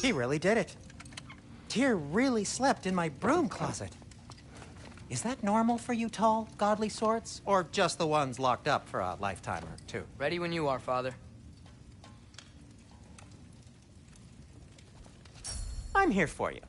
He really did it. Tyr really slept in my broom closet. Is that normal for you tall, godly sorts? Or just the ones locked up for a lifetime or two? Ready when you are, Father. I'm here for you.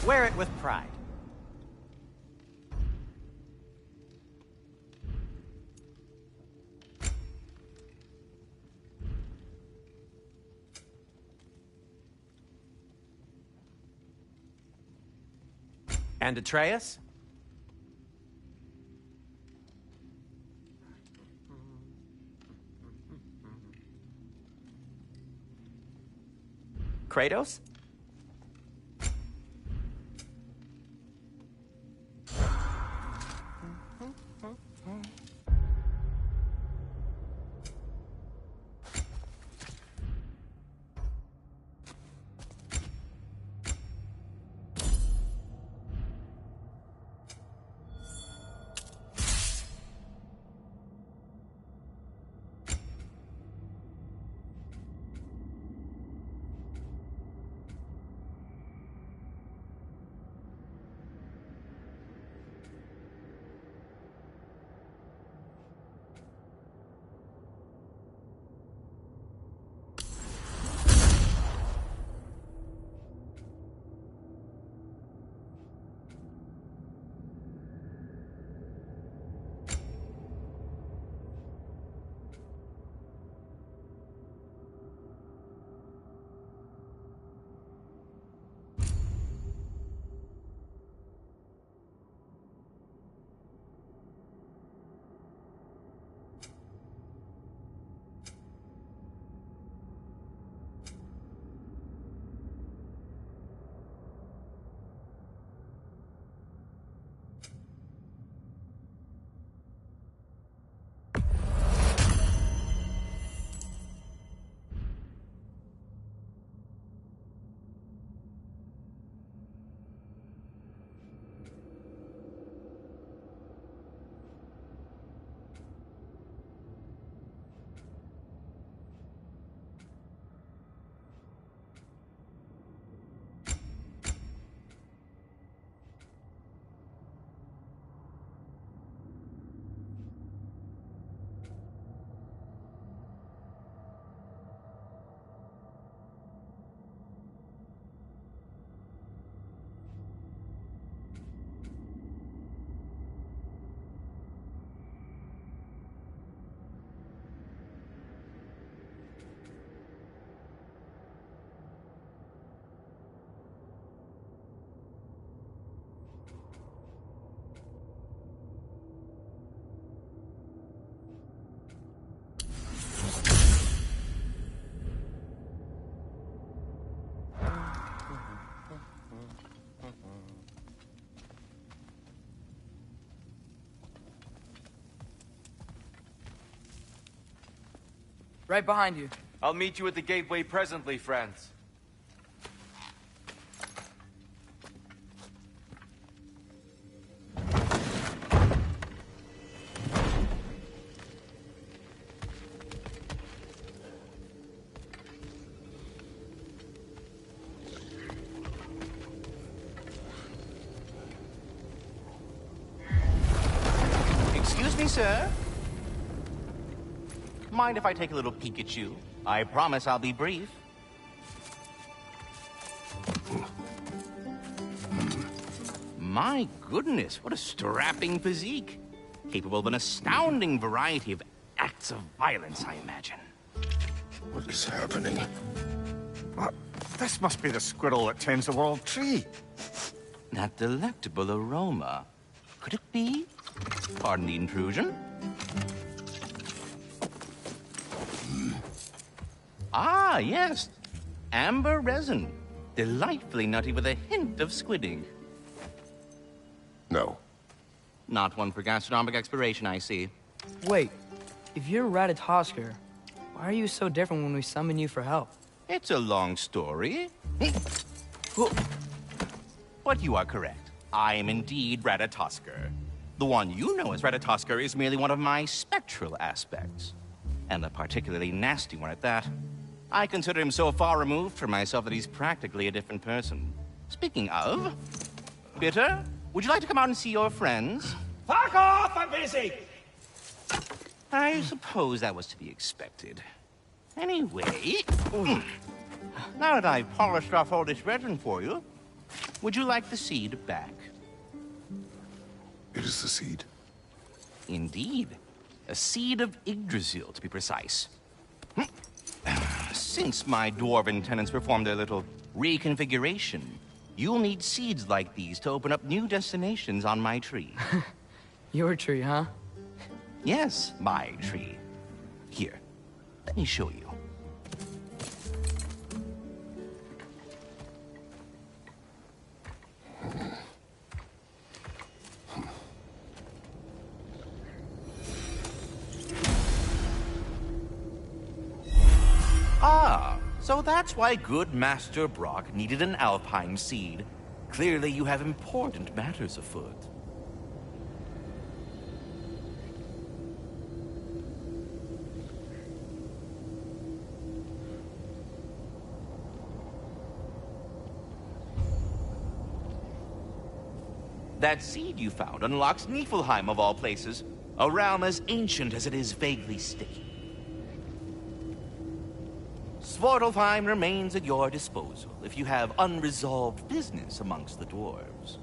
Wear it with pride. And Atreus? Kratos? Right behind you. I'll meet you at the gateway presently, friends. Excuse me, sir? Mind if I take a little peek at you? I promise I'll be brief. My goodness, what a strapping physique. Capable of an astounding variety of acts of violence, I imagine. What is happening? This must be the squirrel that tends the world tree. That delectable aroma. Could it be? Pardon the intrusion. Ah, yes. Amber resin. Delightfully nutty with a hint of squidding. No. Not one for gastronomic exploration, I see. Wait, if you're Ratatosker, why are you so different when we summon you for help? It's a long story. But you are correct. I am indeed Ratatosker. The one you know as Ratatosker is merely one of my spectral aspects. And a particularly nasty one at that. I consider him so far removed from myself that he's practically a different person. Speaking of... Bitter, would you like to come out and see your friends? Fuck off! I'm busy! I suppose that was to be expected. Anyway... Now that I've polished off all this resin for you, would you like the seed back? It is the seed. Indeed. A seed of Yggdrasil, to be precise. Since my dwarven tenants performed their little reconfiguration, you'll need seeds like these to open up new destinations on my tree. Your tree, huh? Yes, my tree. Here, let me show you. Ah, so that's why good Master Brock needed an Alpine seed. Clearly you have important matters afoot. That seed you found unlocks Niflheim of all places, a realm as ancient as it is vaguely sticky. Svartalfheim remains at your disposal if you have unresolved business amongst the dwarves.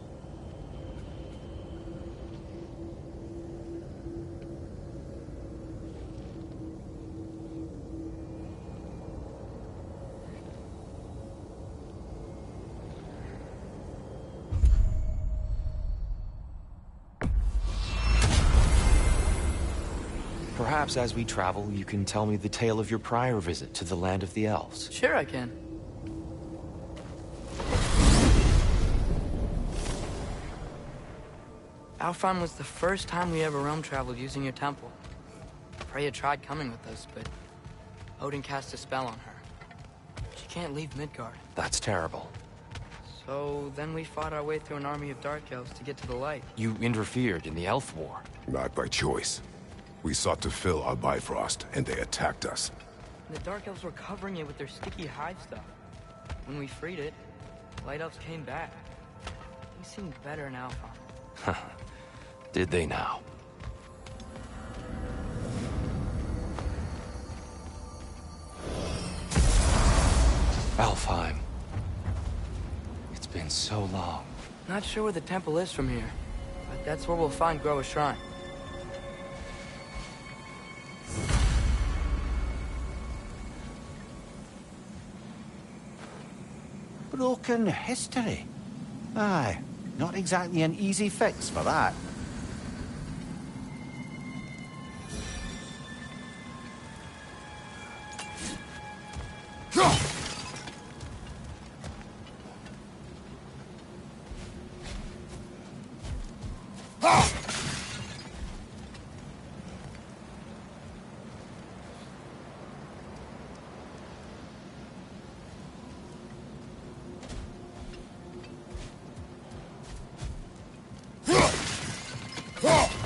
Perhaps as we travel, you can tell me the tale of your prior visit to the land of the elves. Sure I can. Alfheim was the first time we ever realm traveled using your temple. Freya tried coming with us, but Odin cast a spell on her. She can't leave Midgard. That's terrible. So then we fought our way through an army of dark elves to get to the light. You interfered in the elf war. Not by choice. We sought to fill our Bifrost, and they attacked us. The dark elves were covering it with their sticky hive stuff. When we freed it, light elves came back. We seemed better in Alfheim. Did they now? Alfheim. It's been so long. Not sure where the temple is from here, but that's where we'll find Groa's shrine. Broken history. Aye, not exactly an easy fix for that.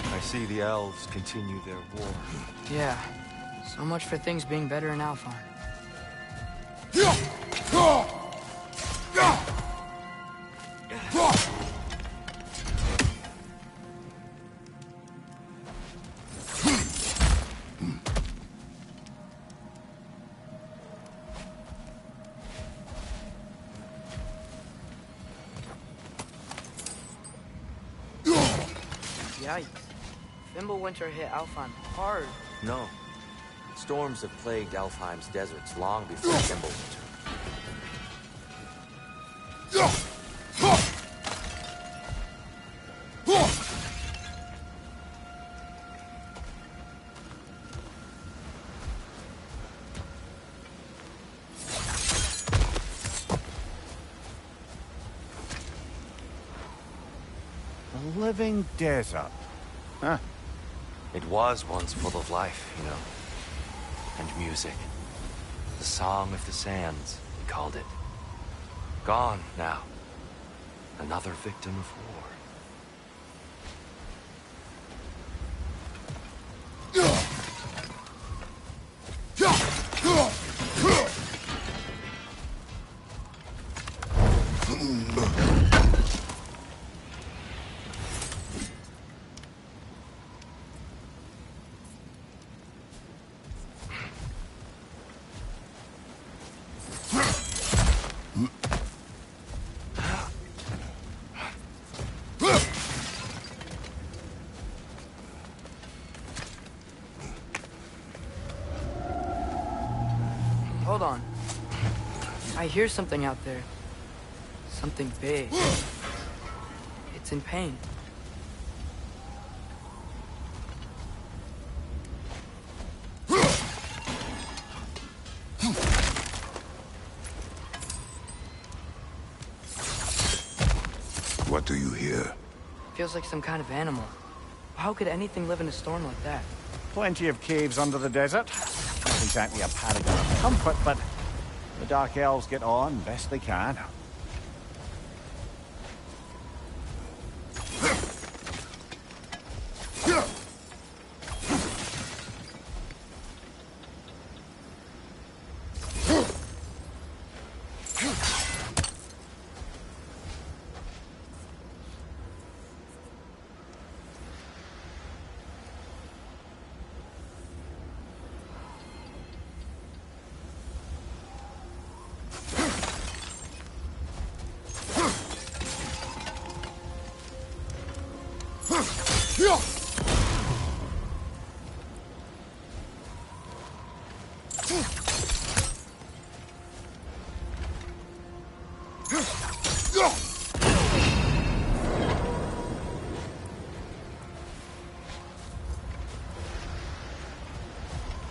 I see the elves continue their war. Yeah, so much for things being better in Alfheim. Yikes. Fimbulwinter hit Alfheim hard. No. Storms have plagued Alfheim's deserts long before Fimbulwinter. A living desert. Huh. It was once full of life, you know. And music. The Song of the Sands, we called it. Gone now. Another victim of war. Hold on. I hear something out there. Something big. It's in pain. What do you hear? Feels like some kind of animal. How could anything live in a storm like that? Plenty of caves under the desert. Not exactly a paragon of comfort, but the Dark Elves get on best they can.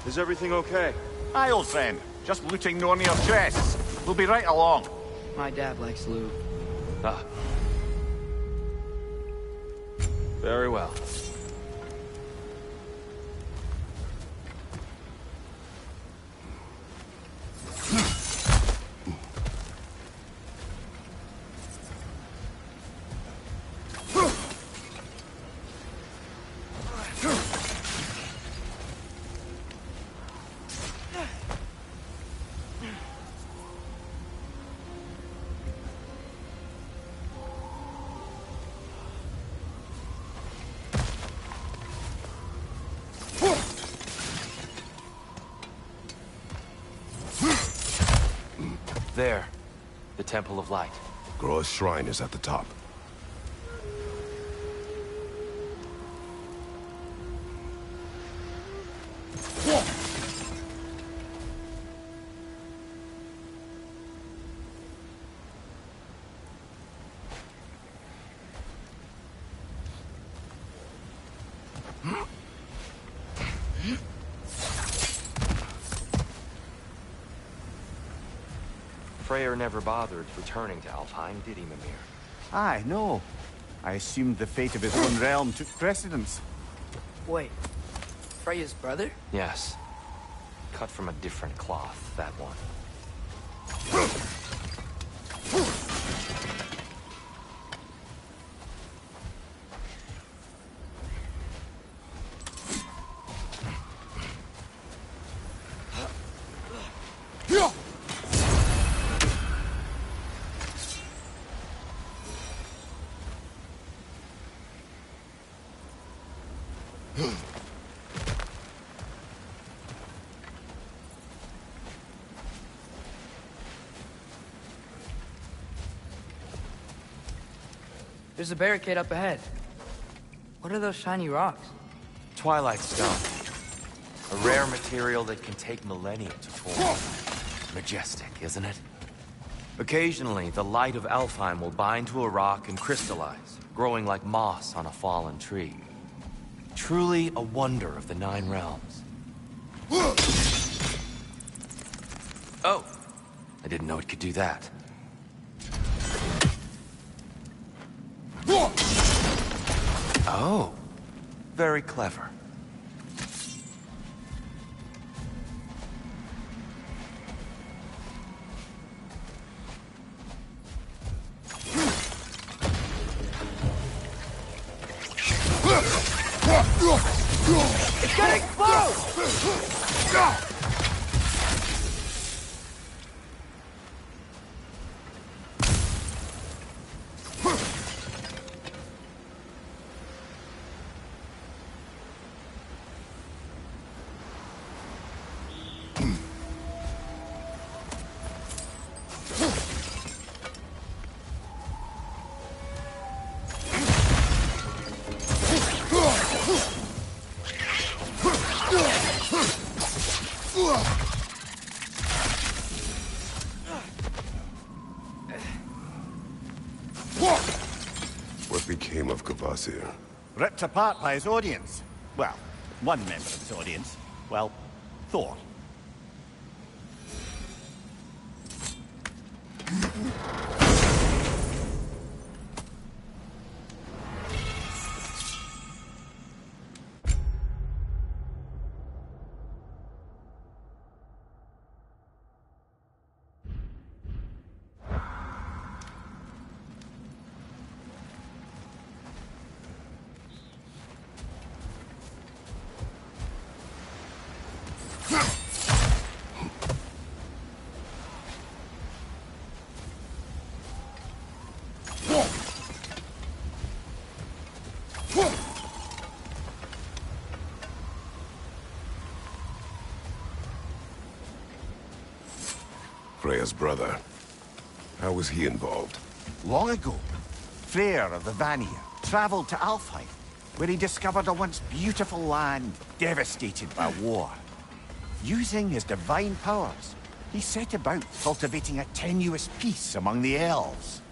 Is everything okay? Aye, old friend. Just looting Nornir chests. We'll be right along. My dad likes loot. Ah. Very well. There. The Temple of Light. Groa's shrine is at the top. Freyr never bothered returning to Alfheim, did he, Mimir? Aye, no. I assumed the fate of his own realm took precedence. Wait. Freya's brother? Yes. Cut from a different cloth, that one. There's a barricade up ahead. What are those shiny rocks? Twilight Stone. A rare material that can take millennia to form. Majestic, isn't it? Occasionally, the light of Alfheim will bind to a rock and crystallize, growing like moss on a fallen tree. Truly a wonder of the Nine Realms. Oh! I didn't know it could do that. Oh! Very clever. It's getting close! What became of Kvasir? Ripped apart by his audience. Well, one member of his audience. Well, Thor. Freya's brother. How was he involved? Long ago, Freyr of the Vanir traveled to Alfheim, where he discovered a once beautiful land devastated by war. Using his divine powers, he set about cultivating a tenuous peace among the elves.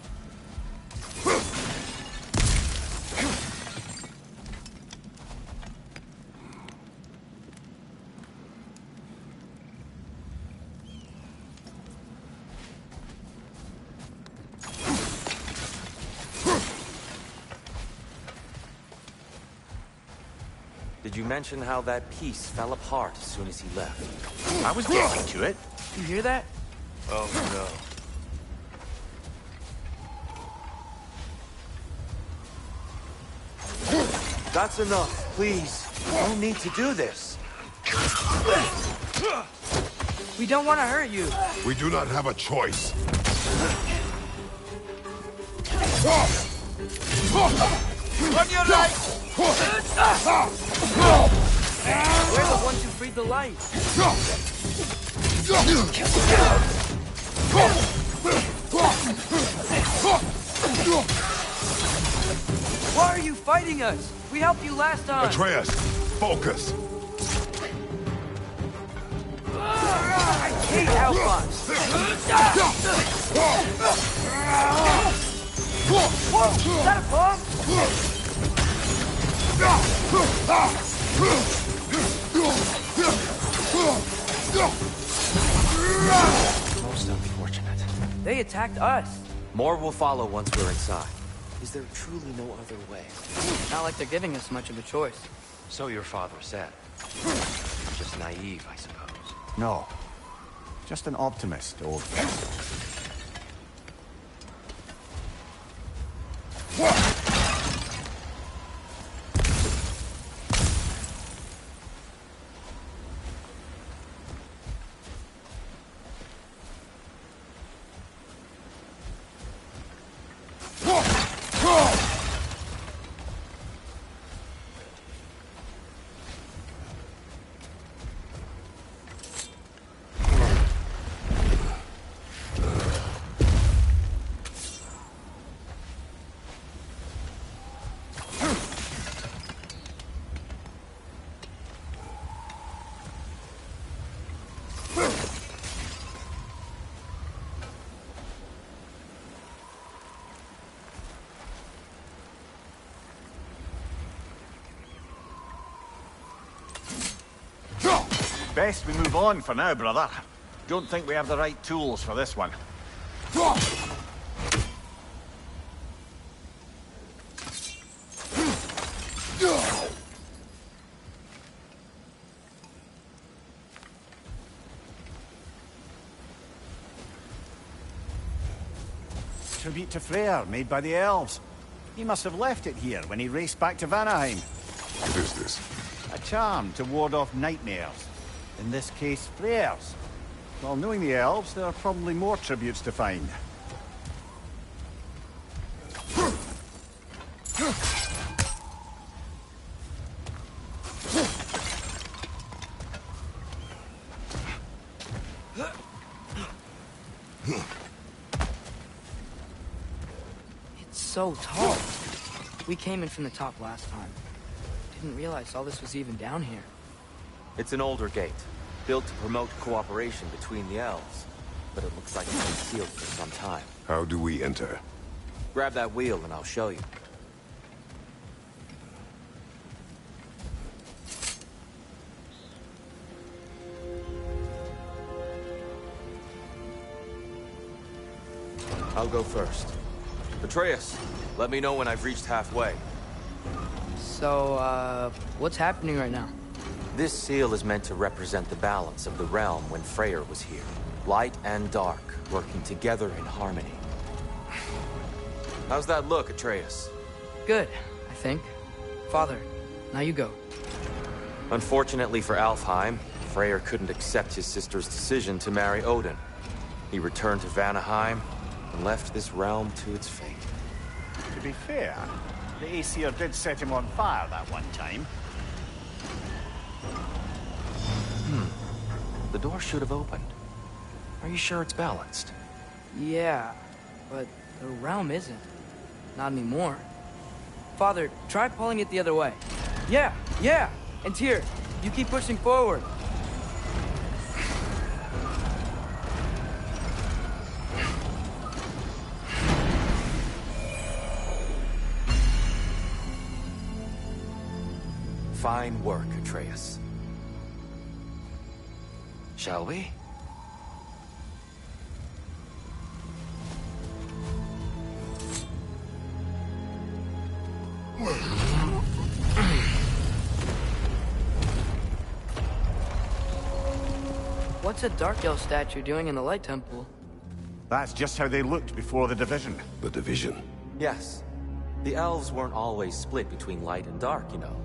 Did you mention how that piece fell apart as soon as he left? I was getting to it. You hear that? Oh, no. That's enough, please. You don't need to do this. We don't want to hurt you. We do not have a choice. On your right! We're the ones who freed the light. Why are you fighting us? We helped you last time. Atreus, focus. I hate Hellbots. Whoa! Is that a bomb? Most unfortunate. They attacked us. More will follow once we're inside. Is there truly no other way? Not like they're giving us much of a choice. So your father said. You're just naive, I suppose. No. Just an optimist, old friend. Best we move on for now, brother. Don't think we have the right tools for this one. tribute to Freyr made by the elves. He must have left it here when he raced back to Vanaheim. What is this? A charm to ward off nightmares. In this case, Freyr's. Well, knowing the elves, there are probably more tributes to find. It's so tall. We came in from the top last time. Didn't realize all this was even down here. It's an older gate, built to promote cooperation between the elves. But it looks like it's been sealed for some time. How do we enter? Grab that wheel and I'll show you. I'll go first. Atreus, let me know when I've reached halfway. So, what's happening right now? This seal is meant to represent the balance of the realm when Freyr was here. Light and dark, working together in harmony. How's that look, Atreus? Good, I think. Father, now you go. Unfortunately for Alfheim, Freyr couldn't accept his sister's decision to marry Odin. He returned to Vanaheim and left this realm to its fate. To be fair, the Aesir did set him on fire that one time. The door should have opened. Are you sure it's balanced? Yeah, but the realm isn't. Not anymore. Father, try pulling it the other way. Yeah! And Tyr, you keep pushing forward. Fine work, Atreus. Shall we? What's a Dark Elf statue doing in the Light Temple? That's just how they looked before the division. The division. Yes. The elves weren't always split between light and dark, you know.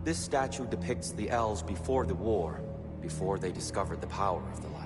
This statue depicts the elves before the war, before they discovered the power of the light.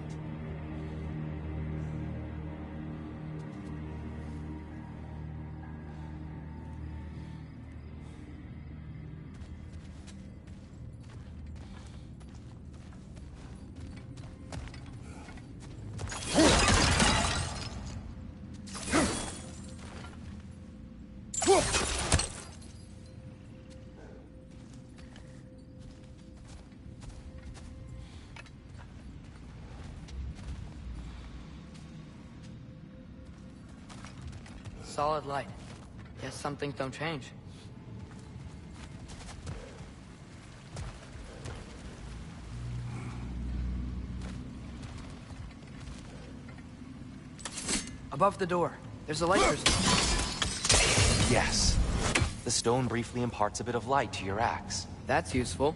Solid light. Guess some things don't change. Above the door, there's a light crystal. Yes. The stone briefly imparts a bit of light to your axe. That's useful.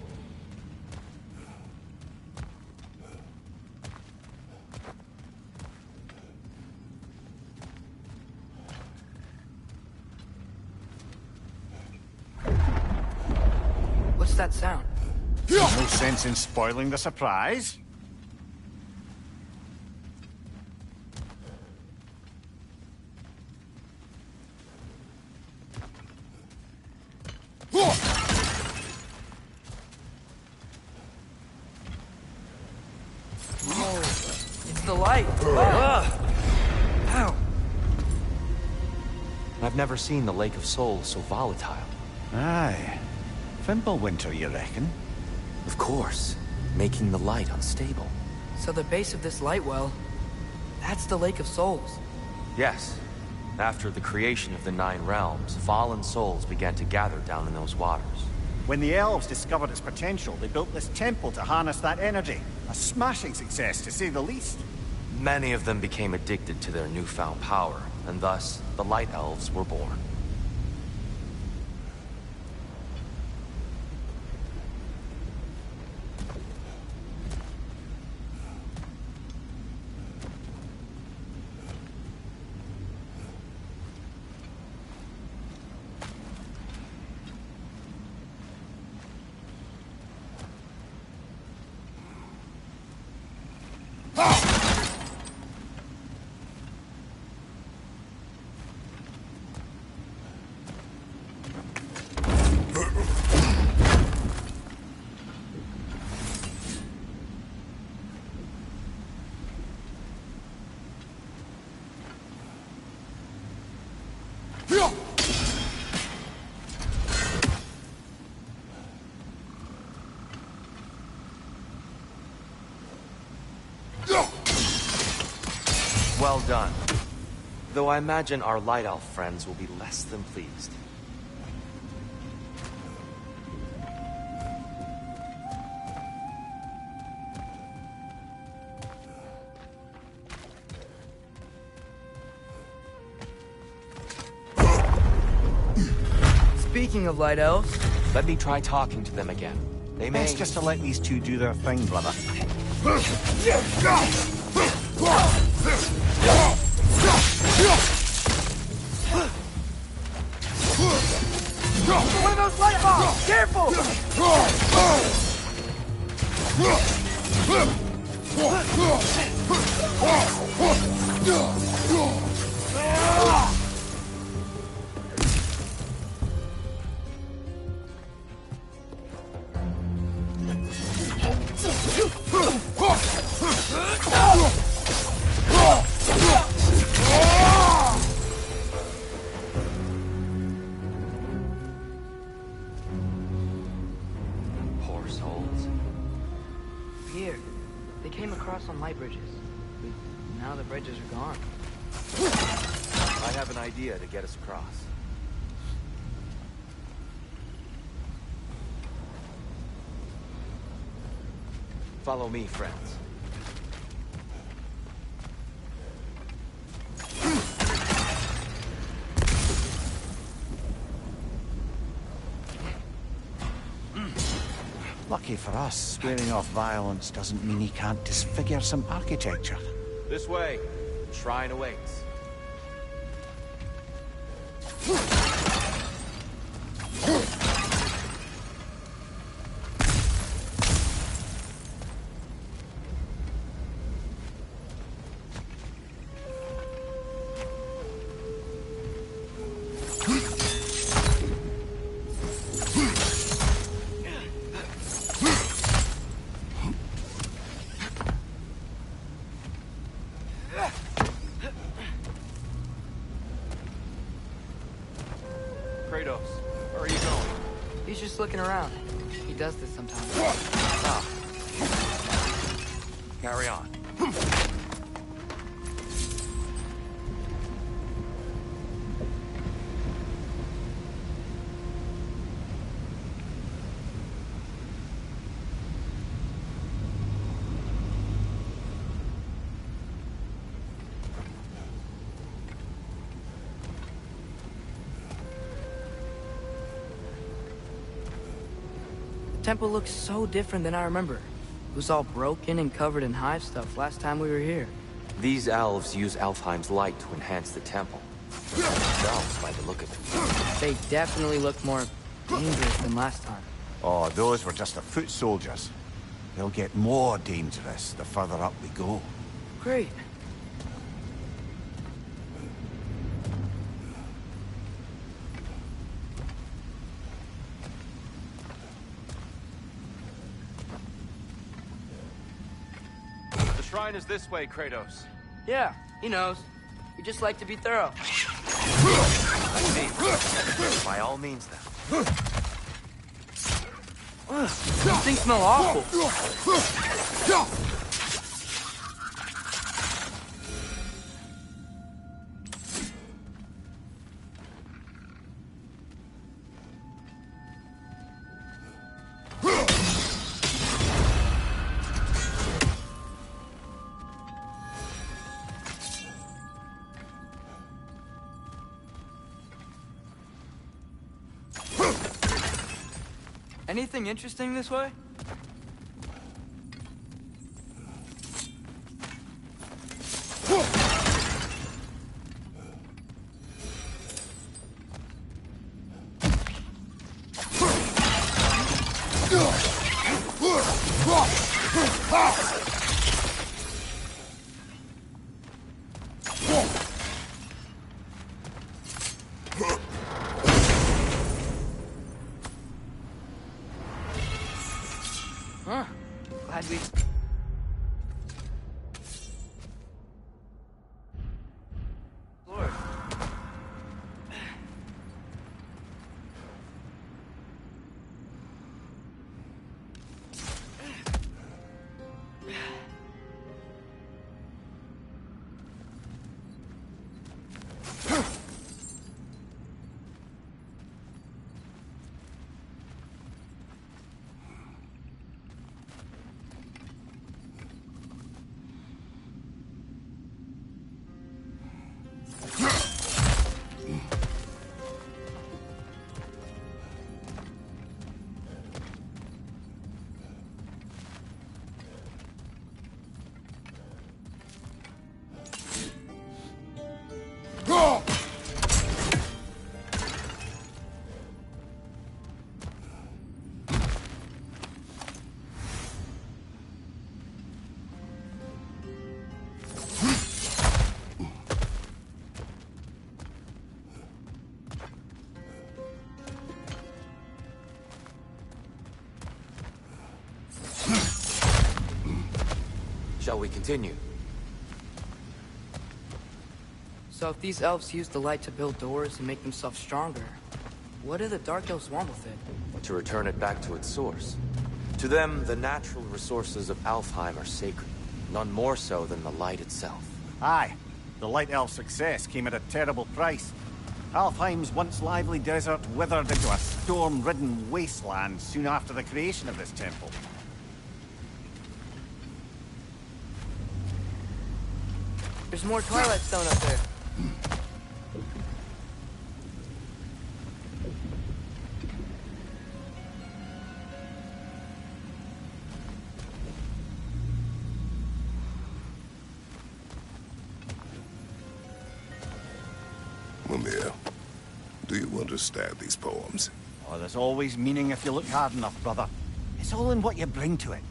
What's that sound? No sense in spoiling the surprise. It's the light. Ow. I've never seen the Lake of Souls so volatile. Aye. Fimbulwinter, you reckon? Of course, making the light unstable. So the base of this light well, that's the Lake of Souls. Yes. After the creation of the Nine Realms, fallen souls began to gather down in those waters. When the elves discovered its potential, they built this temple to harness that energy. A smashing success, to say the least. Many of them became addicted to their newfound power, and thus, the Light Elves were born. Well done. Though I imagine our Light Elf friends will be less than pleased. Speaking of Light Elves, Let me try talking to them again. They may... Best just to let these two do their thing, brother. one of those light bombs! Careful! Poor souls. Here, they came across on light bridges. But now the bridges are gone. I have an idea to get us across. Follow me, friends. Lucky for us, swearing off violence doesn't mean he can't disfigure some architecture. This way. The shrine awaits. Kratos, where are you going? He's just looking around. He does this sometimes. Ah. Carry on. The temple looks so different than I remember. It was all broken and covered in hive stuff last time we were here. These elves use Alfheim's light to enhance the temple. Themselves, by the look of it. They definitely look more dangerous than last time. Oh, those were just the foot soldiers. They'll get more dangerous the further up we go. Great. The shrine is this way, Kratos. Yeah, he knows. We just like to be thorough. I see. By all means, then. These things smell awful. Anything interesting this way? Shall we continue? So if these elves use the light to build doors and make themselves stronger, what do the Dark Elves want with it? To return it back to its source. To them, the natural resources of Alfheim are sacred, none more so than the light itself. Aye. The Light Elf's success came at a terrible price. Alfheim's once lively desert withered into a storm-ridden wasteland soon after the creation of this temple. There's more Twilight Stone up there. Mimir, do you understand these poems? Oh, there's always meaning if you look hard enough, brother. It's all in what you bring to it.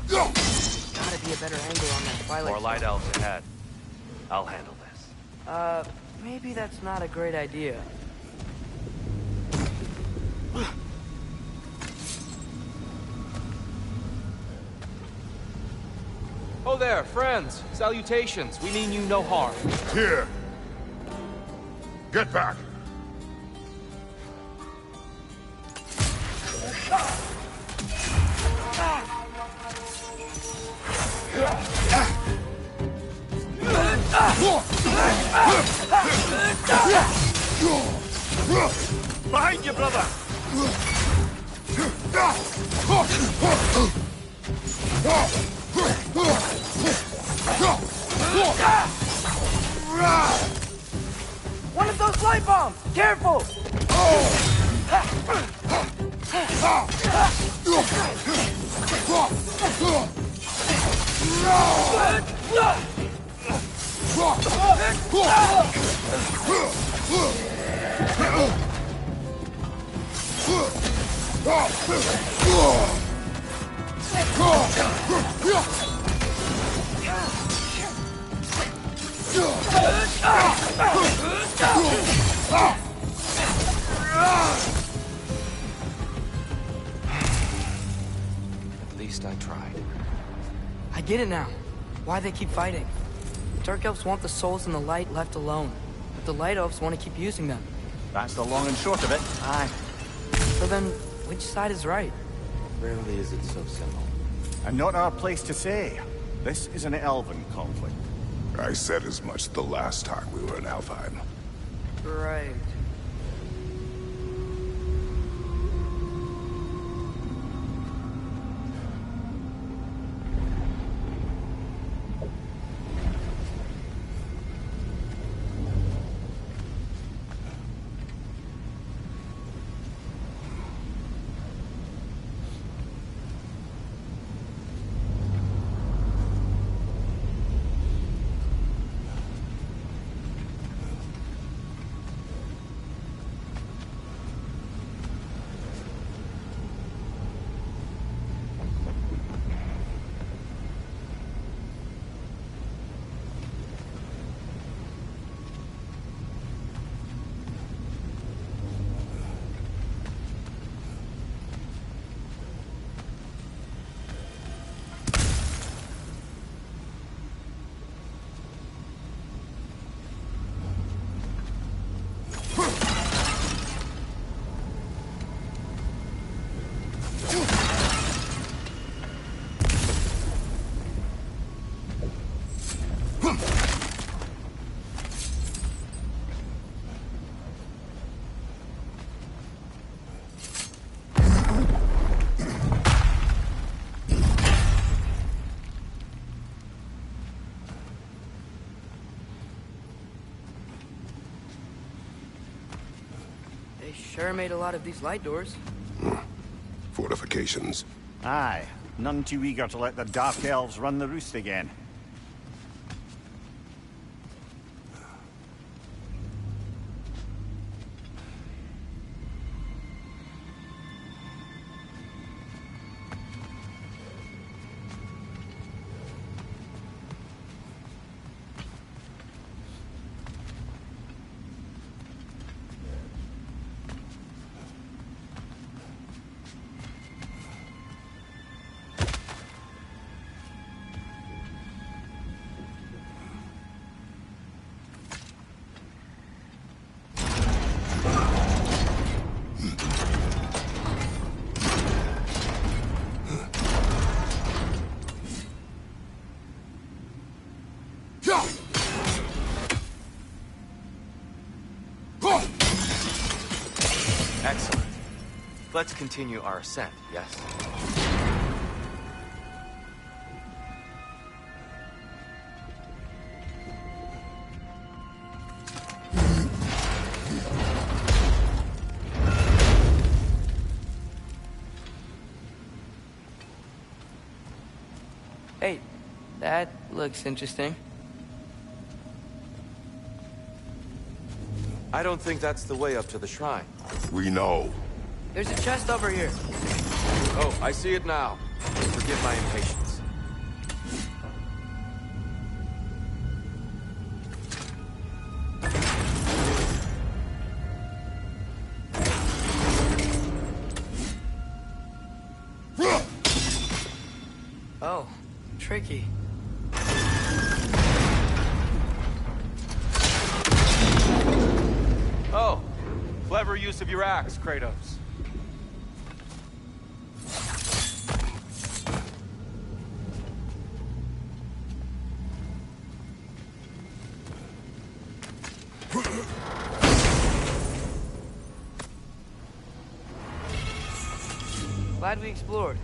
Gotta be a better angle on that Twilight More light Stone. elves ahead. I'll handle this. Maybe that's not a great idea. Oh there, friends. Salutations. We mean you no harm. Here! Get back! Behind you, brother! One of those light bombs! Careful! At least I tried. I get it now. Why they keep fighting. The Dark Elves want the souls in the light left alone, but the Light Elves want to keep using them. That's the long and short of it. Aye. So then, which side is right? Rarely is it so simple. And not our place to say. This is an elven conflict. I said as much the last time we were in Alfheim. Right. They sure made a lot of these light doors. Fortifications. Aye. None too eager to let the Dark Elves run the roost again. Let's continue our ascent, yes? Hey, that looks interesting. I don't think that's the way up to the shrine. We know. There's a chest over here. Oh, I see it now. Forgive my impatience. Oh, tricky. Oh, clever use of your axe, Kratos. Glad we explored.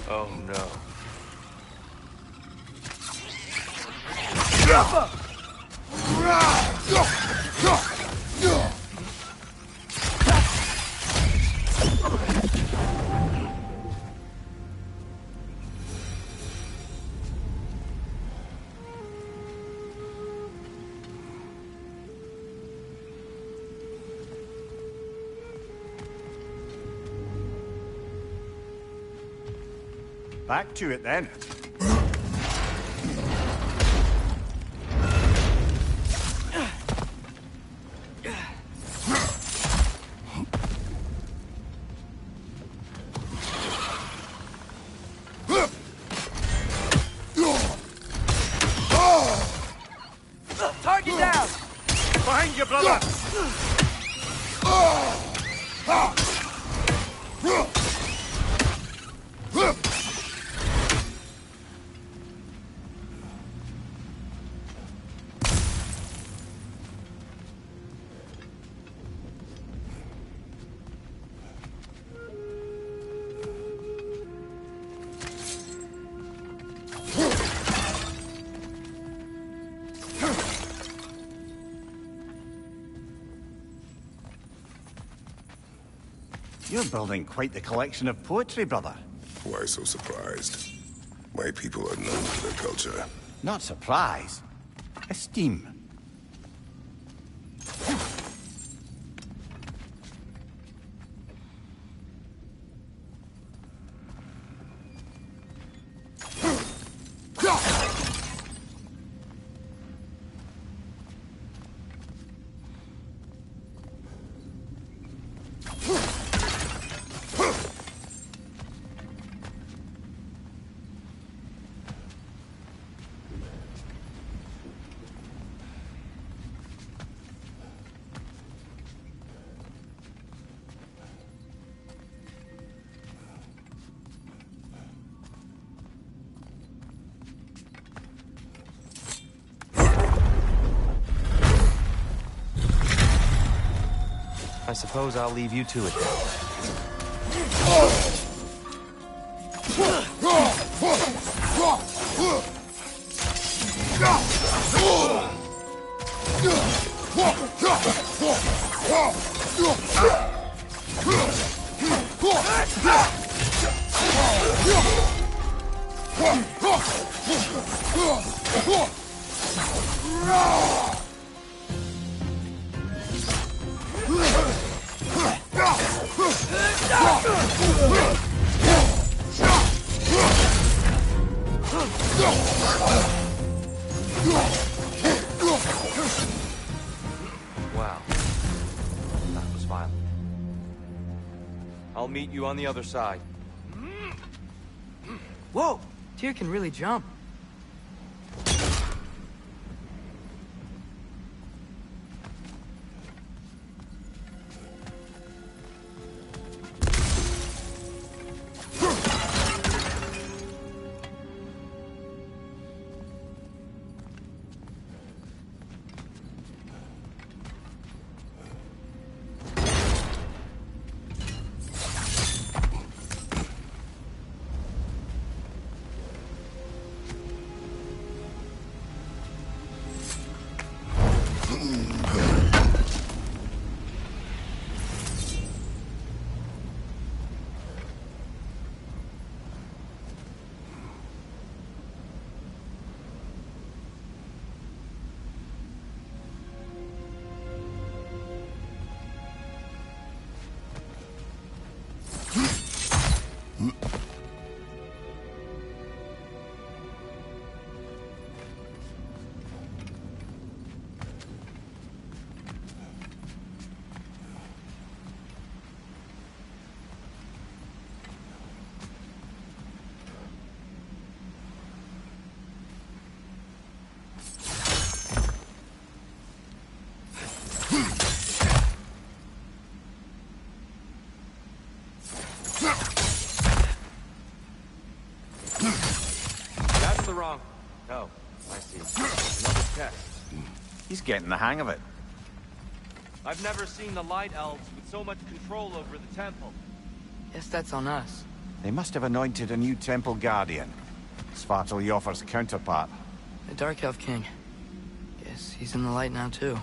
Oh no. Back to it then. Target down! Behind you, brother! You're building quite the collection of poetry, brother. Why so surprised? My people are known for their culture. Not surprise. Esteem. I suppose I'll leave you to it then. Wow. That was violent. I'll meet you on the other side. Whoa! Tyr can really jump. That's the wrong... Oh, I see. Another test. He's getting the hang of it. I've never seen the Light Elves with so much control over the temple. Guess that's on us. They must have anointed a new temple guardian. Svartalfjord's counterpart. The Dark Elf King. Guess he's in the light now, too.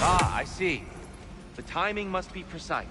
Ah, I see. The timing must be precise.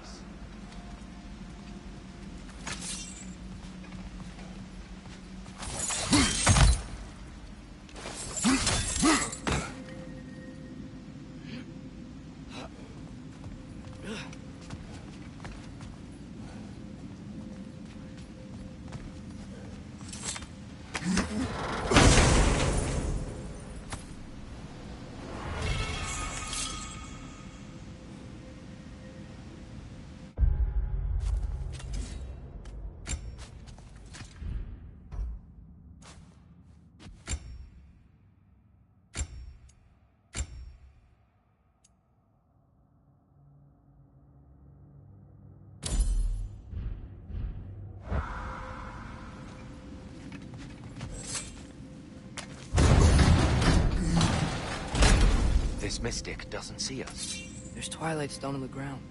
This mystic doesn't see us. There's twilight stone on the ground.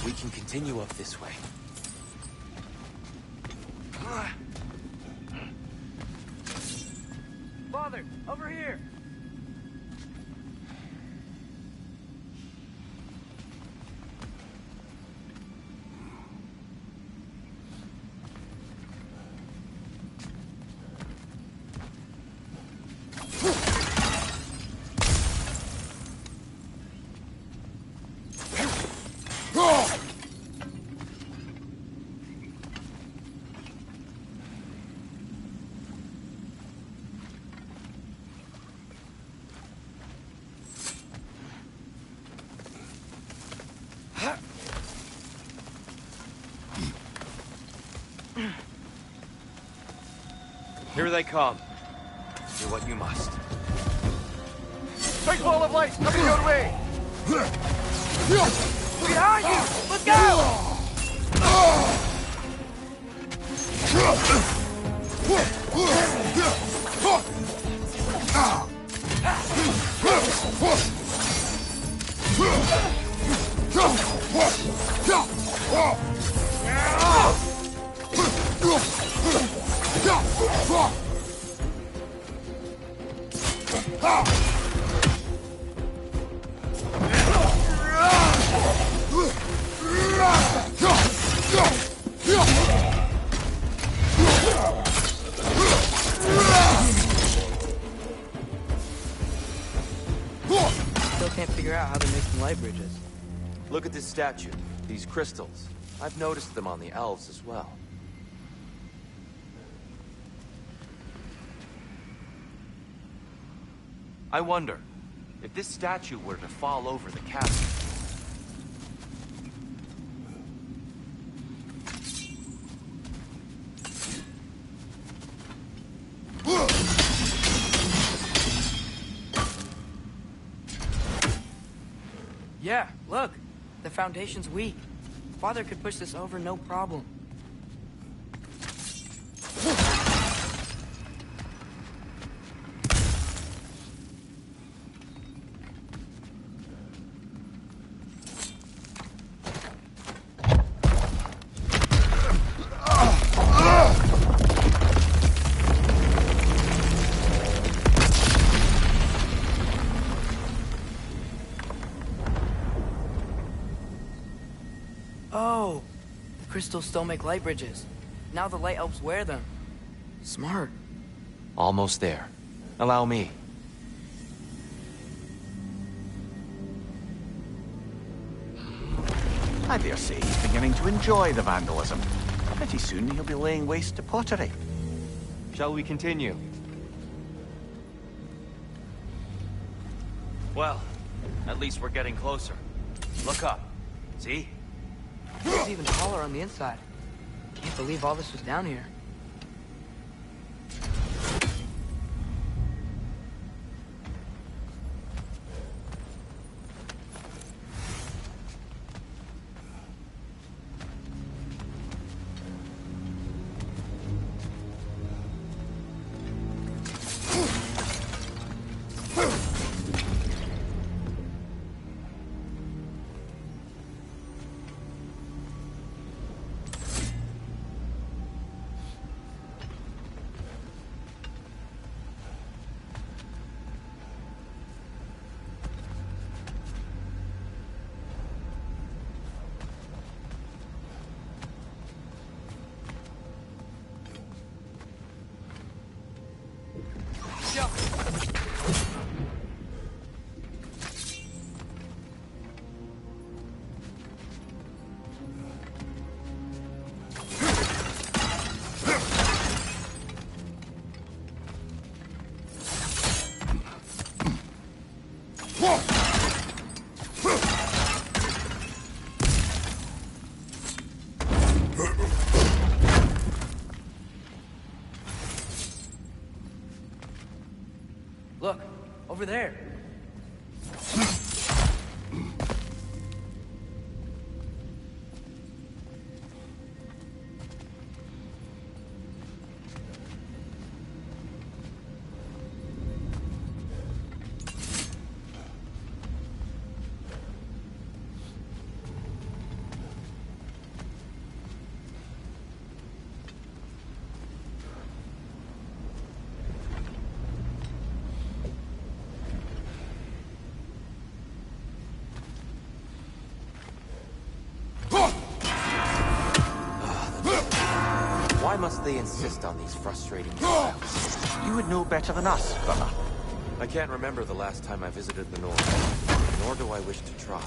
We can continue up this way. Father, over here! Here they come. Do what you must. Big ball of light coming your way! Behind you! Look out! Still can't figure out how they're making light bridges. Look at this statue, these crystals. I've noticed them on the elves as well. I wonder, if this statue were to fall over the castle... Yeah, look. The foundation's weak. Father could push this over no problem. Oh, the crystals still make light bridges. Now the light elves wear them. Smart. Almost there. Allow me. I dare say he's beginning to enjoy the vandalism. Pretty soon he'll be laying waste to pottery. Shall we continue? Well, at least we're getting closer. Look up. See? It's even taller on the inside. Can't believe all this was down here. Look, over there. Why must they insist on these frustrating trials? You would know better than us, brother. I can't remember the last time I visited the North, nor do I wish to try.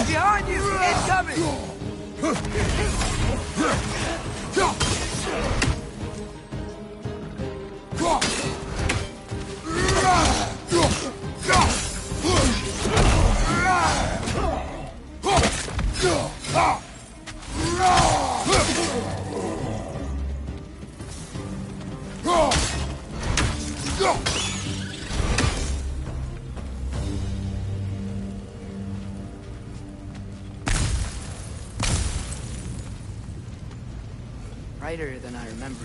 Behind you! Incoming! Brighter than I remember.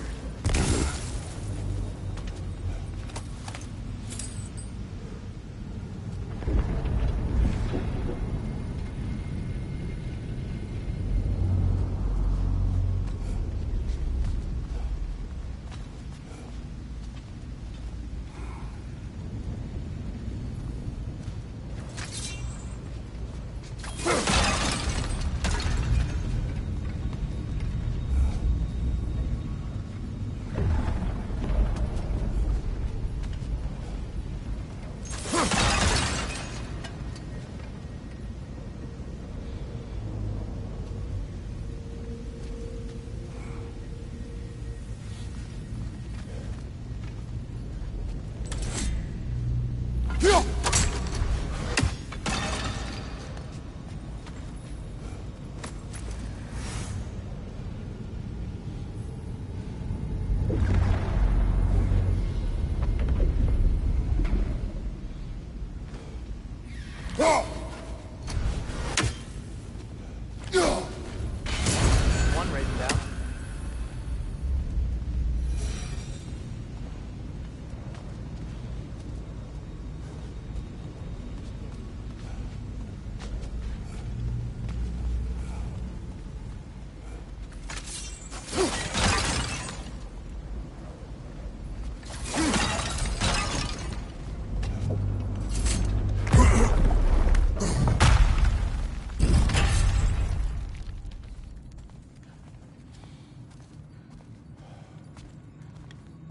One raising down.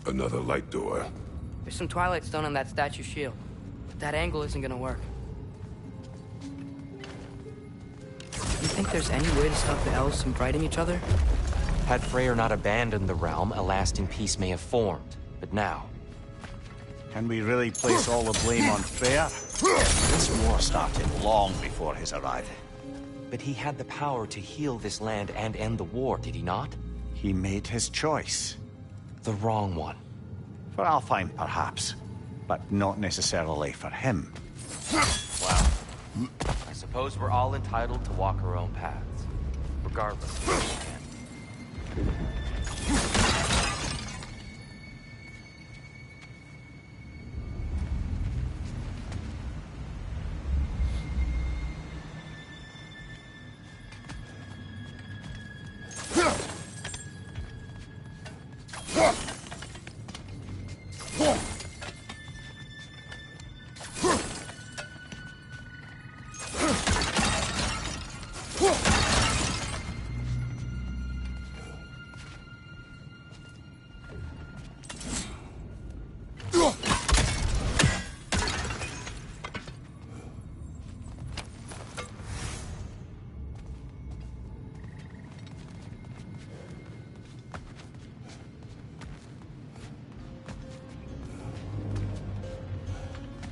Another light door. There's some Twilight Stone on that statue shield, but that angle isn't gonna work. You think there's any way to stop the elves from fighting each other? Had Freyr not abandoned the realm, a lasting peace may have formed. But now... Can we really place all the blame on Freyr? This war started long before his arrival. But he had the power to heal this land and end the war, did he not? He made his choice. The wrong one. For Alfheim, perhaps. But not necessarily for him. Well, I suppose we're all entitled to walk our own paths. Regardless of what we can.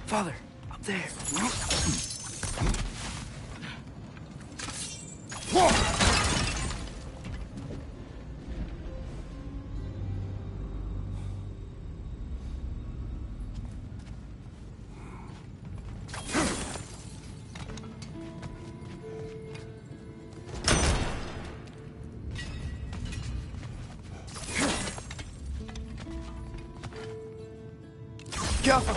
Father, up there. Careful!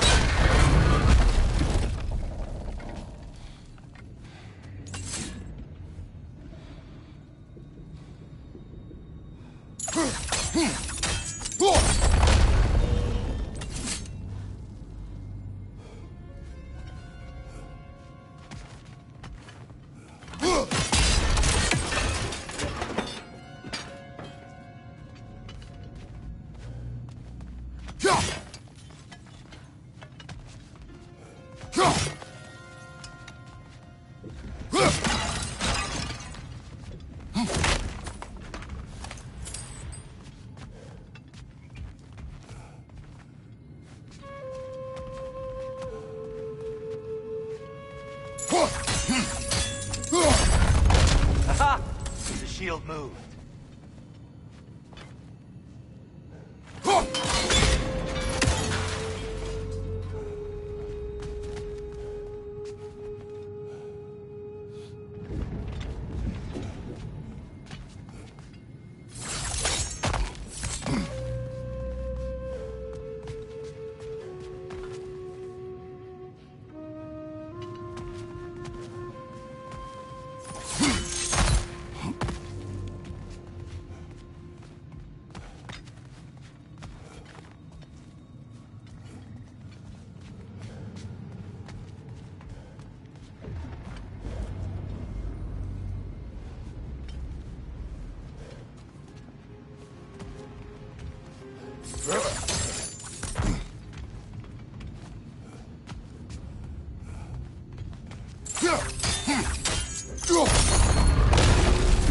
shield moved.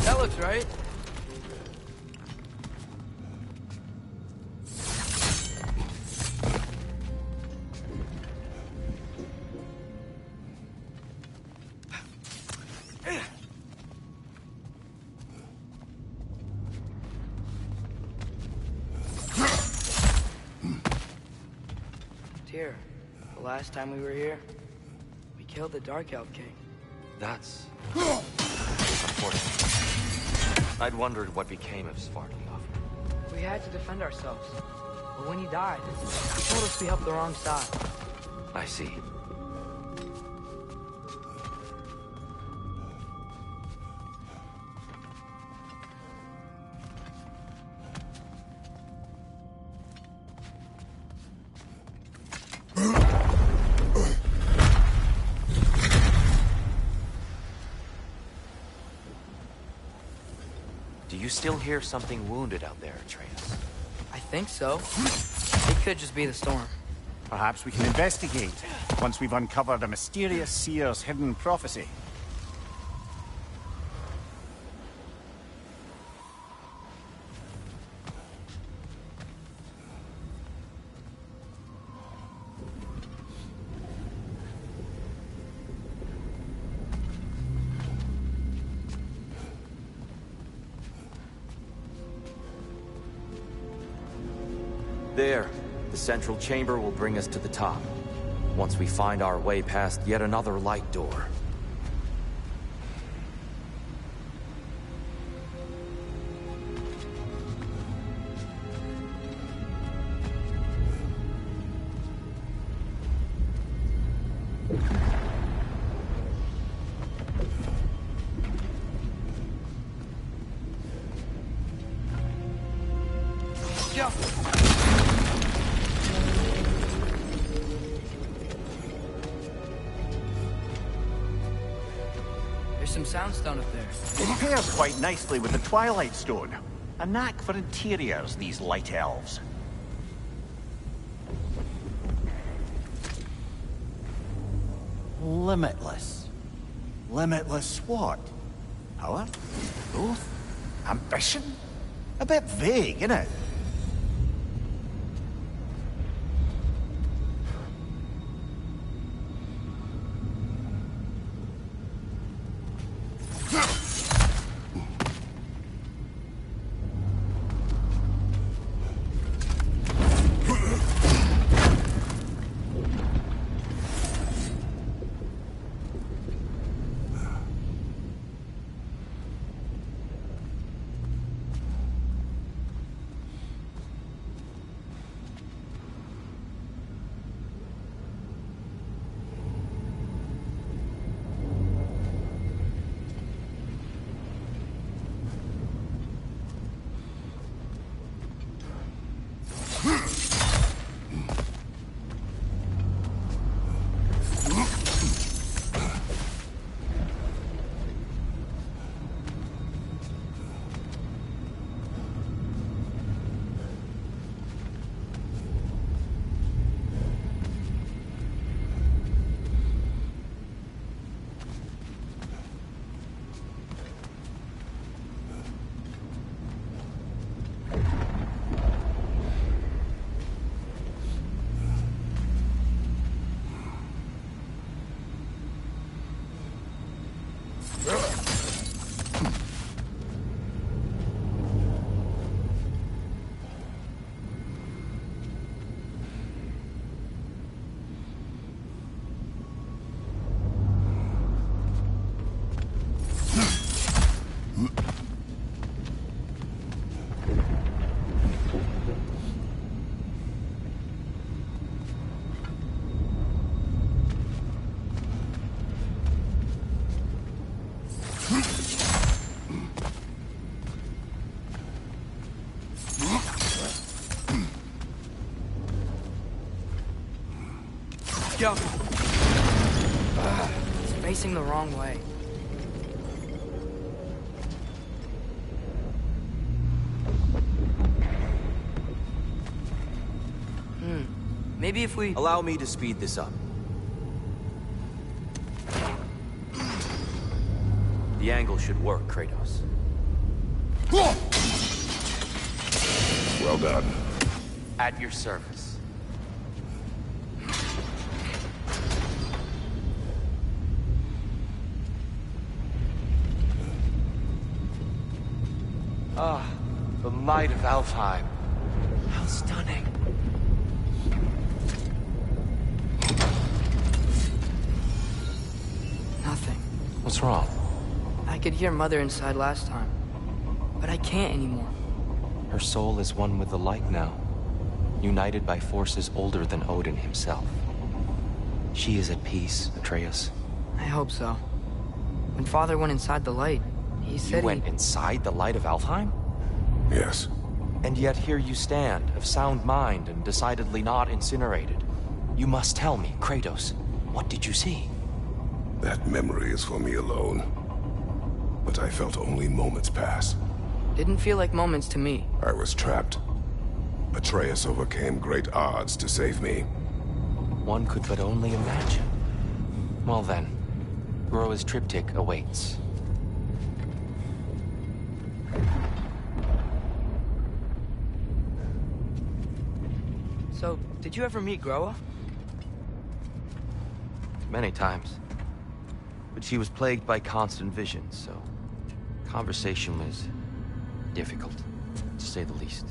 That looks right. Tyr, the last time we were here, we killed the Dark Elf King. That's unfortunate. I'd wondered what became of Svartalfheim. We had to defend ourselves. But when he died, he told us we helped the wrong side. I see. Do you still hear something wounded out there, Atreus? I think so. It could just be the storm. Perhaps we can investigate, once we've uncovered a mysterious seer's hidden prophecy. There. The central chamber will bring us to the top. Once we find our way past yet another light door. There's some soundstone up there. It pairs quite nicely with the Twilight Stone. A knack for interiors, these light elves. Limitless. Limitless what? Power? Growth? Ambition? A bit vague, innit? Careful. It's facing the wrong way. Maybe if we... Allow me to speed this up. The angle should work, Kratos. Well done. At your service. Ah, the might of Alfheim. How stunning. Nothing. What's wrong? I could hear Mother inside last time, but I can't anymore. Her soul is one with the light now, united by forces older than Odin himself. She is at peace, Atreus. I hope so. When Father went inside the light, he said You went inside the light of Alfheim? Yes. And yet here you stand, of sound mind and decidedly not incinerated. You must tell me, Kratos, what did you see? That memory is for me alone. But I felt only moments pass. Didn't feel like moments to me. I was trapped. Atreus overcame great odds to save me. One could but only imagine. Well then, Groa's triptych awaits. So, did you ever meet Groa? Many times. But she was plagued by constant visions, so conversation was difficult, to say the least.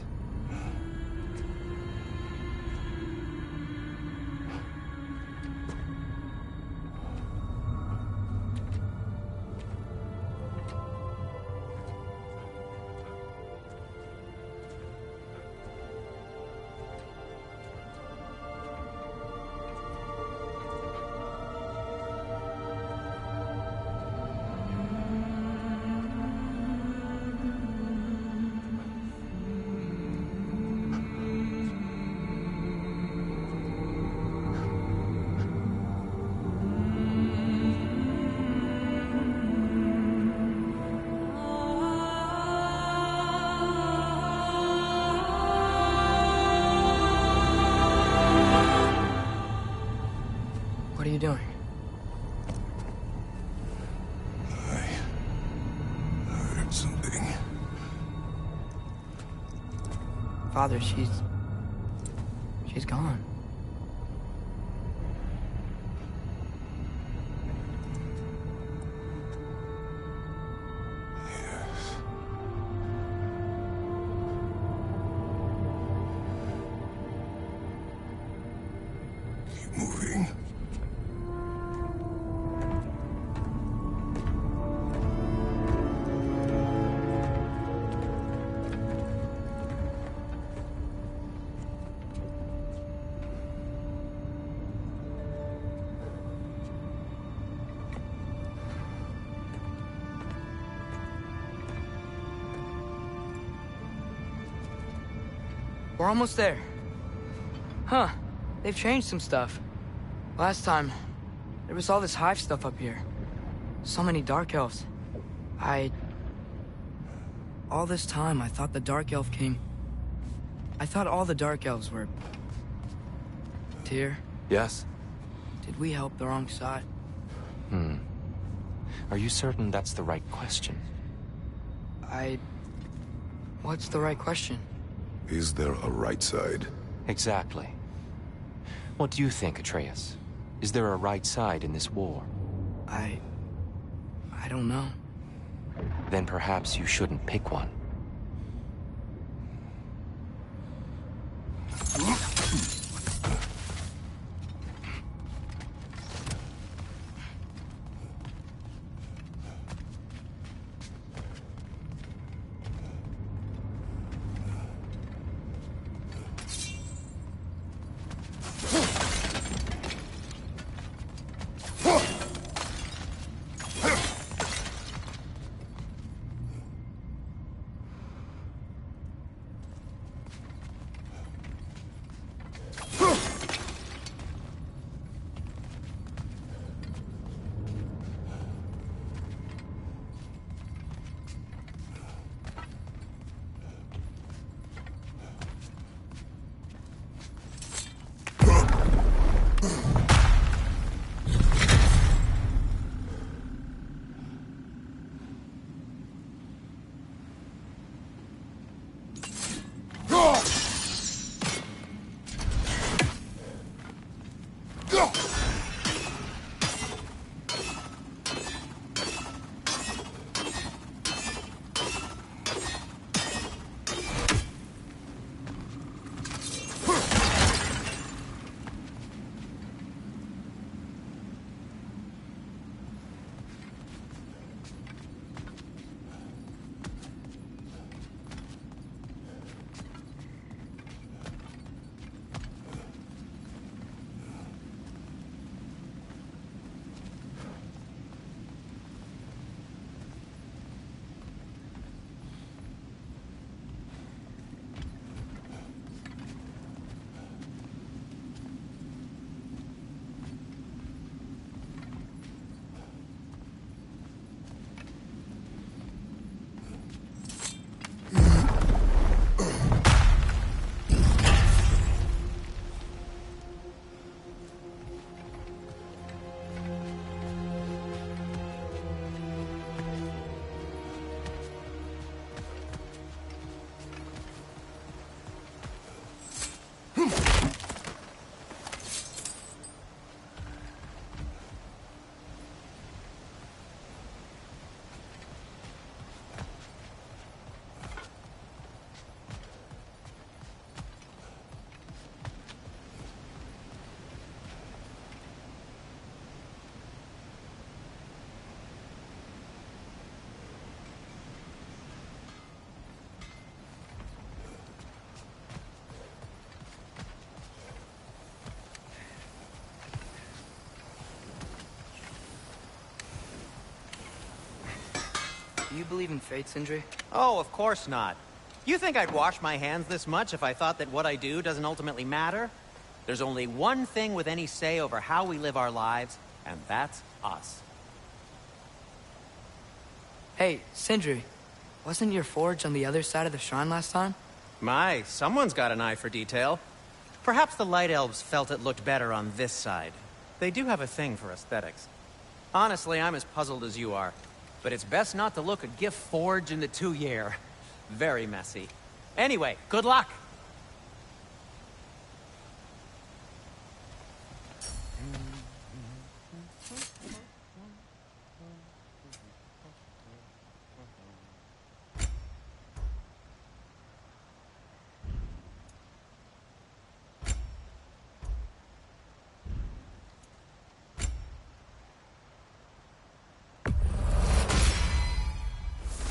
What are you doing? I heard something. Father, she's gone. Keep moving. We're almost there. Huh. They've changed some stuff. Last time, there was all this hive stuff up here. So many Dark Elves. All this time, I thought the Dark Elf came... I thought all the Dark Elves were... Tyr, Yes? did we help the wrong side? Are you certain that's the right question? What's the right question? Is there a right side? Exactly. What do you think, Atreus? Is there a right side in this war? I don't know. Then perhaps you shouldn't pick one. believe in fate, Sindri? Oh, of course not. You think I'd wash my hands this much if I thought that what I do doesn't ultimately matter? There's only one thing with any say over how we live our lives, and that's us. Hey, Sindri, wasn't your forge on the other side of the shrine last time? My, someone's got an eye for detail. Perhaps the Light Elves felt it looked better on this side. They do have a thing for aesthetics. Honestly, I'm as puzzled as you are. But it's best not to look a gift forge in the 2-year. Very messy. Anyway, good luck!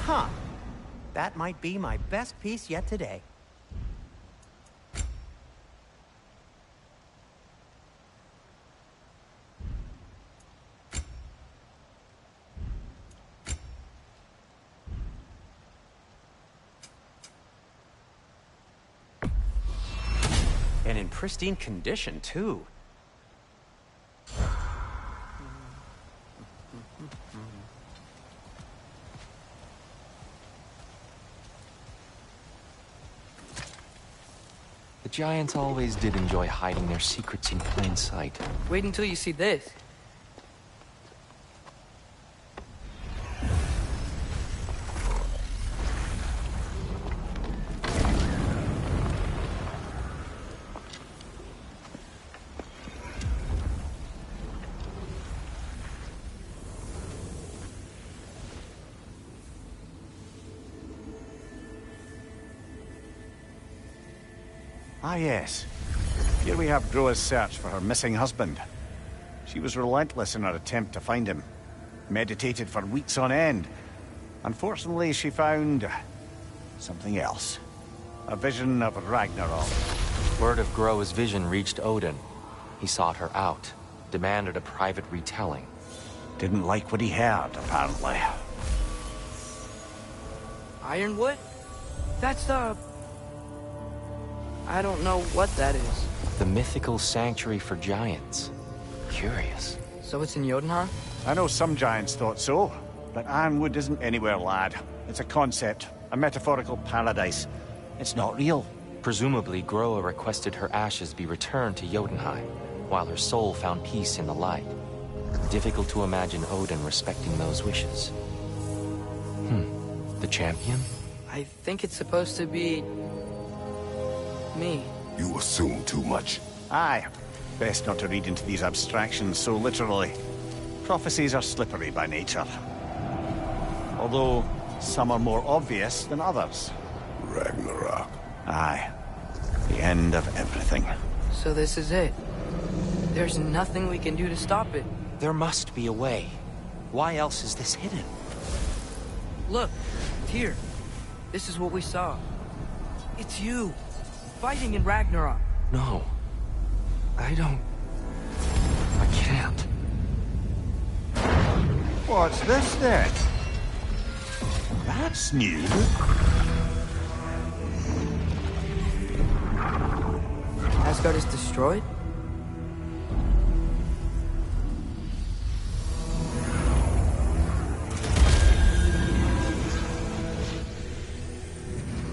Huh. That might be my best piece yet today. And in pristine condition, too. The giants always did enjoy hiding their secrets in plain sight. Wait until you see this. Ah, yes. Here we have Groa's search for her missing husband. She was relentless in her attempt to find him. Meditated for weeks on end. Unfortunately, she found something else. A vision of Ragnarok. Word of Groa's vision reached Odin. He sought her out, demanded a private retelling. Didn't like what he heard, apparently. Ironwood? That's the... I don't know what that is. The mythical sanctuary for giants. Curious. So it's in Jotunheim? I know some giants thought so, but Ironwood isn't anywhere, lad. It's a concept, a metaphorical paradise. It's not real. Presumably, Groa requested her ashes be returned to Jotunheim, while her soul found peace in the light. Difficult to imagine Odin respecting those wishes. The champion? I think it's supposed to be... me. You assume too much. Aye. Best not to read into these abstractions so literally. Prophecies are slippery by nature. Although, some are more obvious than others. Ragnarok. Aye. The end of everything. So this is it. There's nothing we can do to stop it. There must be a way. Why else is this hidden? Look, here. This is what we saw. It's you, fighting in Ragnarok. No. I can't. What's this then? That's new. Asgard is destroyed?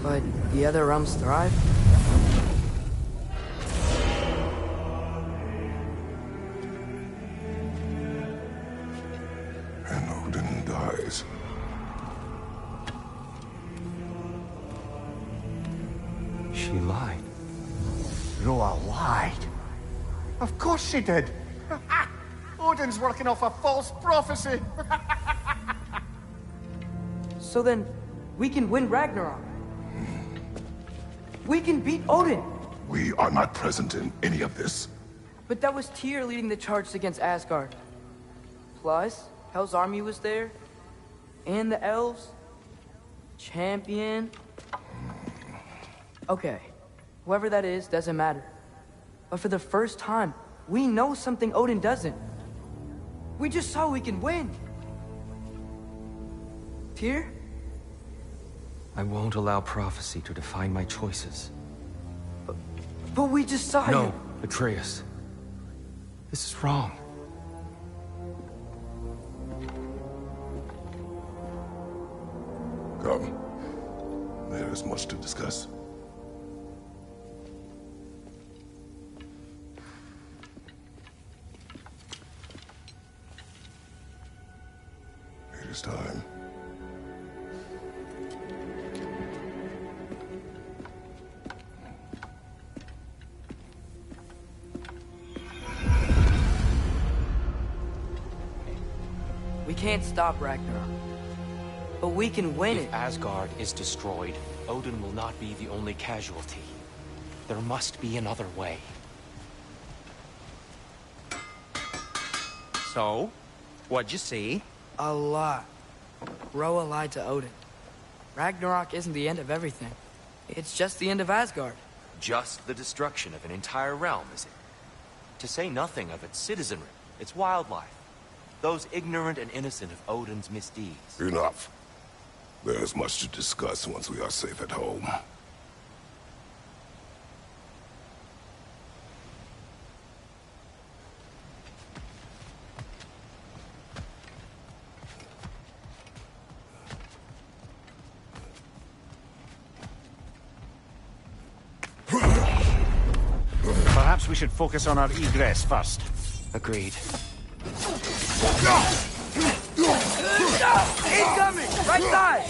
But the other realms thrive? And Odin dies. She lied. Groa lied. Of course she did. Odin's working off a false prophecy. So then, we can win Ragnarok. We can beat Odin. We are not present in any of this. But that was Tyr leading the charge against Asgard. Plus, Hell's army was there. And the elves. Champion. Okay. Whoever that is, doesn't matter. But for the first time, we know something Odin doesn't. We just saw we can win. Tyr, I won't allow prophecy to define my choices. But we just saw you. No, Atreus. This is wrong. Come. There is much to discuss. It is time. We can't stop Ragnarok. But we can win it. If Asgard is destroyed, Odin will not be the only casualty. There must be another way. So, what'd you see? A lot. Roa lied to Odin. Ragnarok isn't the end of everything. It's just the end of Asgard. Just the destruction of an entire realm, is it? To say nothing of its citizenry, its wildlife. Those ignorant and innocent of Odin's misdeeds. Enough. There is much to discuss once we are safe at home. Perhaps we should focus on our egress first. Agreed. Incoming! Right side!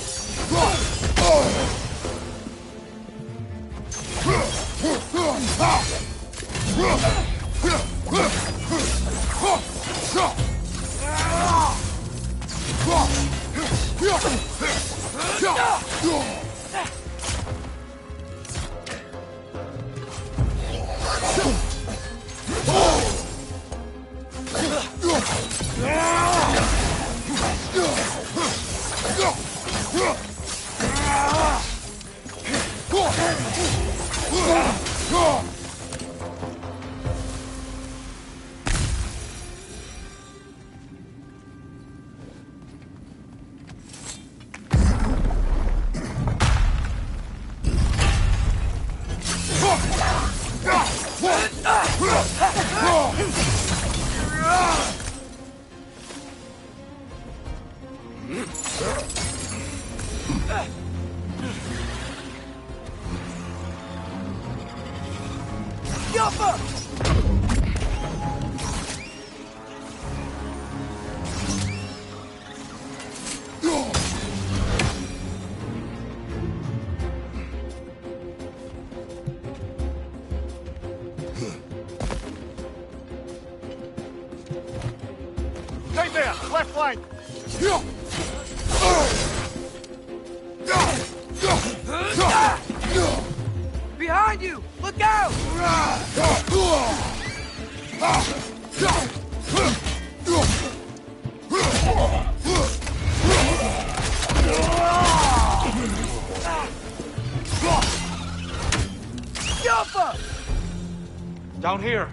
Right there! Left flank! Behind you! Look out! Down here!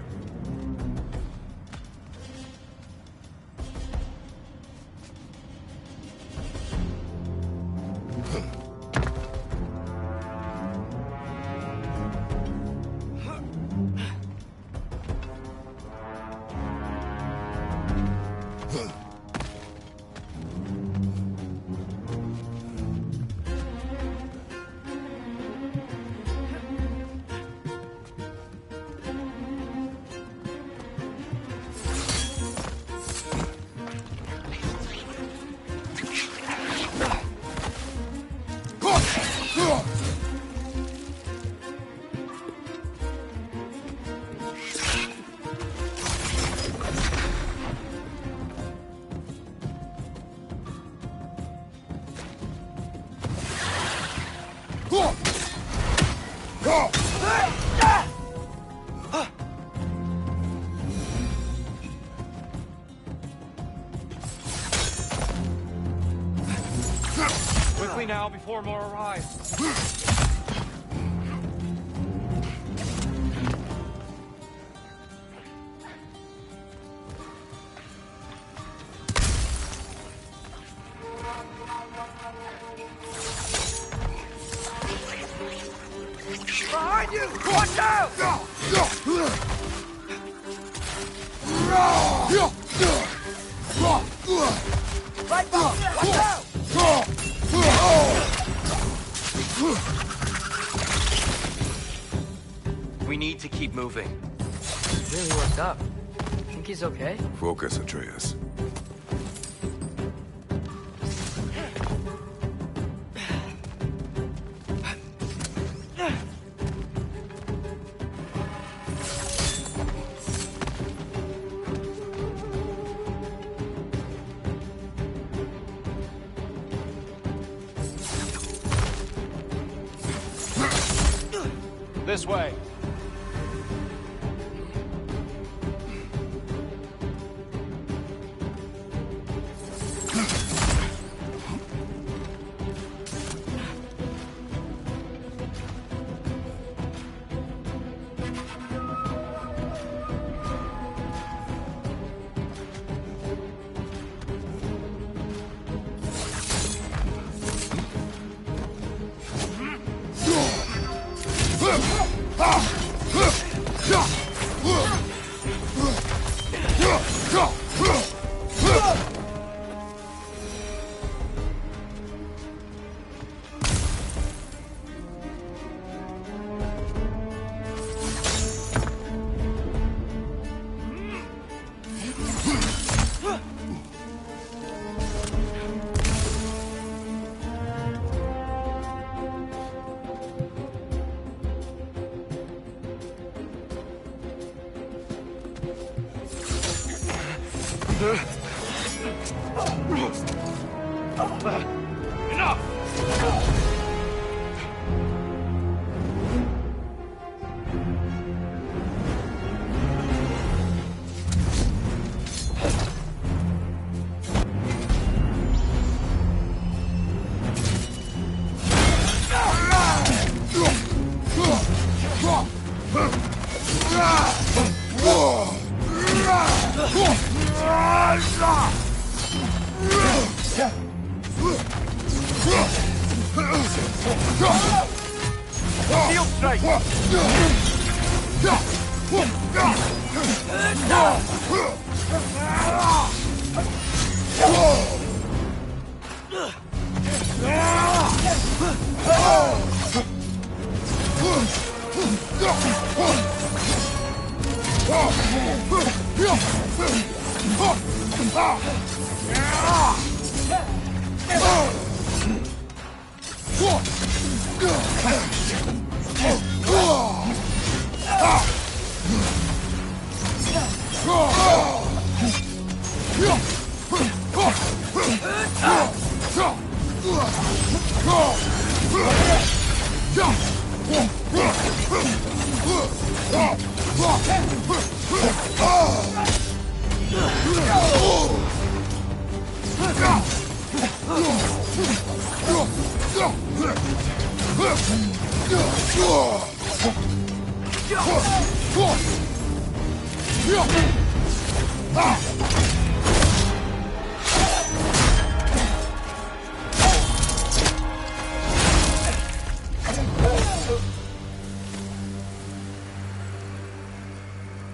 Quickly now, before more arrive. Behind you! Watch out! Right below! Watch out! We need to keep moving. He's really worked up. Think he's okay? Focus, Atreus. This way. Shield strike!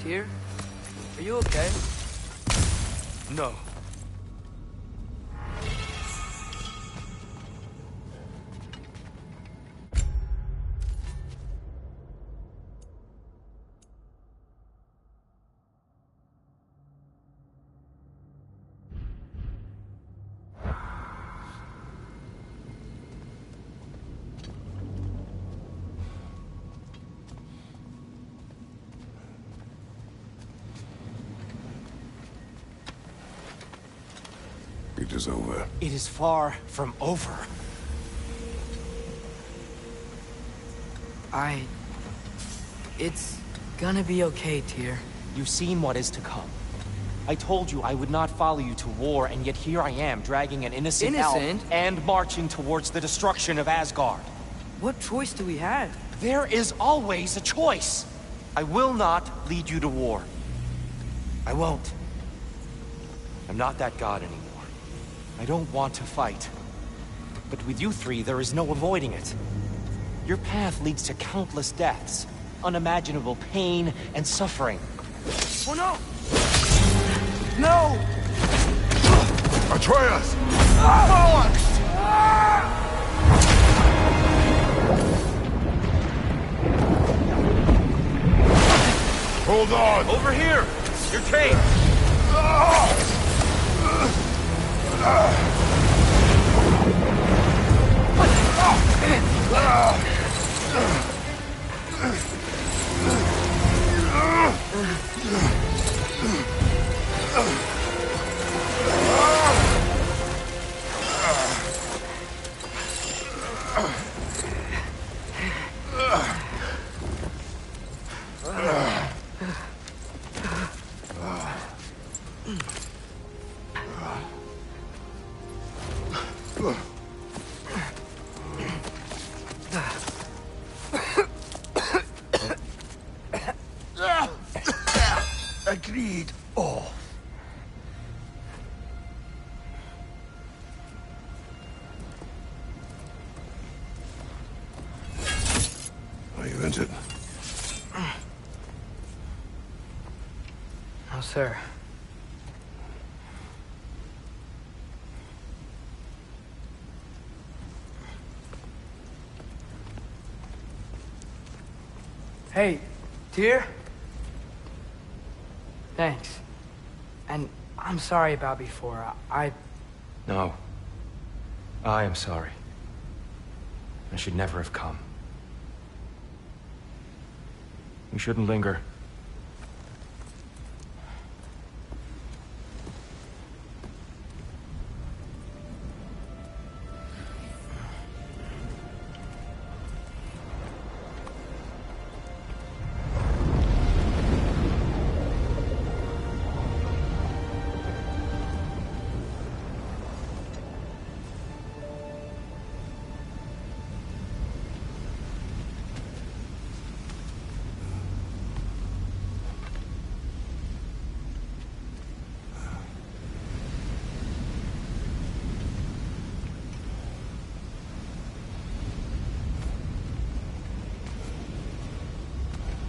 Tyr? Are you okay? No. It is over. It is far from over. It's gonna be okay, Tyr. You've seen what is to come. I told you I would not follow you to war, and yet here I am, dragging an innocent elf Innocent? and marching towards the destruction of Asgard. What choice do we have? There is always a choice. I will not lead you to war. I won't. I'm not that god anymore. I don't want to fight. But with you three, there is no avoiding it. Your path leads to countless deaths, unimaginable pain and suffering. Oh no! No! Atreus! Hold on! Over here! Your cape! Agreed. Oh. Are you injured? No, sir. Hey, Tyr? Thanks. And I'm sorry about before. No. I am sorry. I should never have come. We shouldn't linger.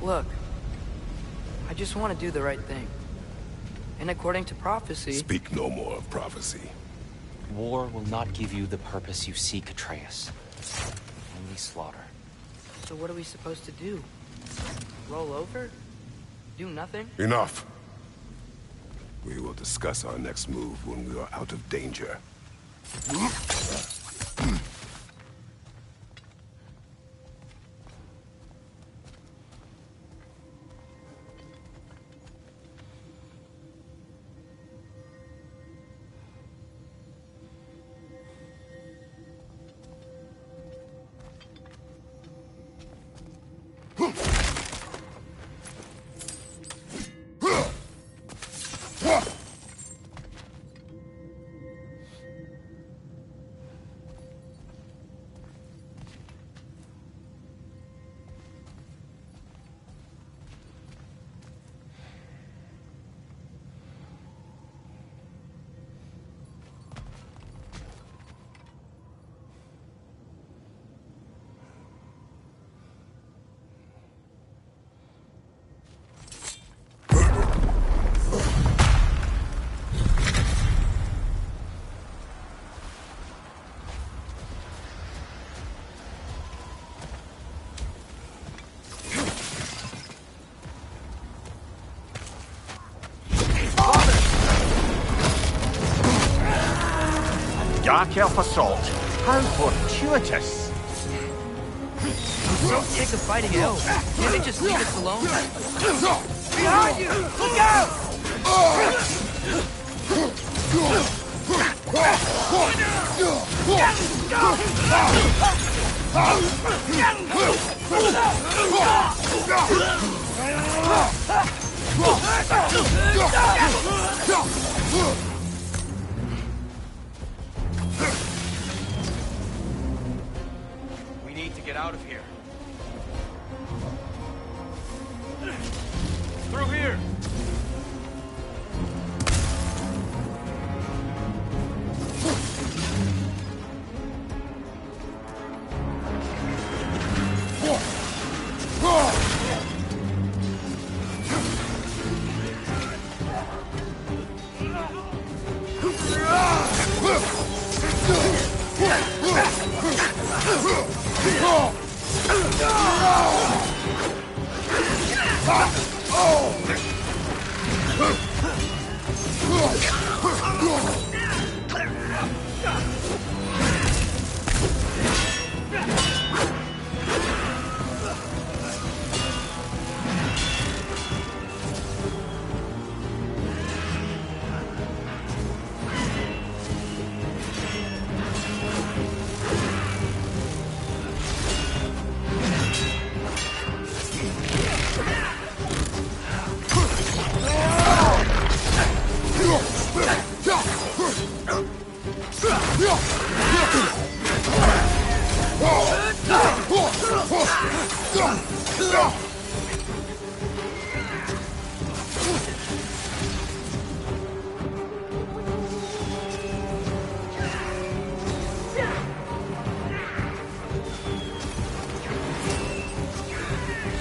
Look, I just want to do the right thing. And according to prophecy... Speak no more of prophecy. War will not give you the purpose you seek, Atreus. Only slaughter. So what are we supposed to do? Roll over? Do nothing? Enough. We will discuss our next move when we are out of danger. Dark Elf Assault. How fortuitous. I'm so sick of fighting elves. Can't they just leave us alone? Behind you! Look out! We need to get out of here. Through here!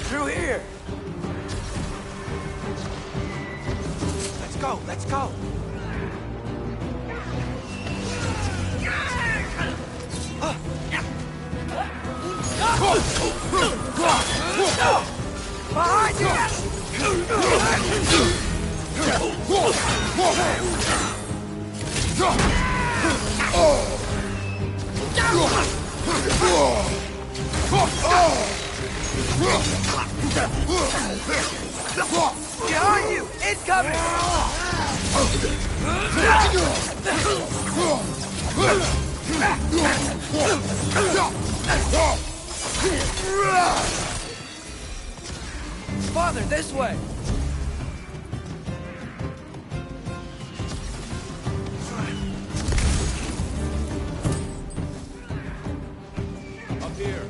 Through here. Let's go, let's go. Behind you! Behind you! Incoming! Father, this way! Up here.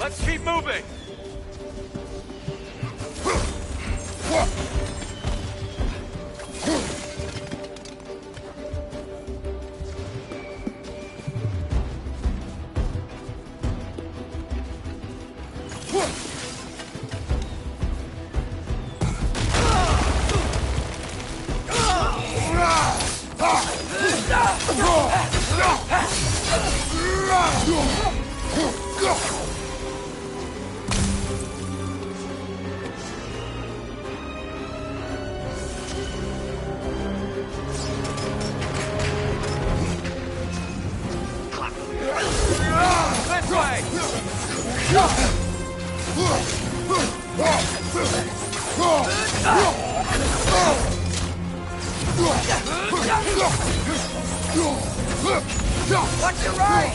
Let's keep moving! This way! Watch your right!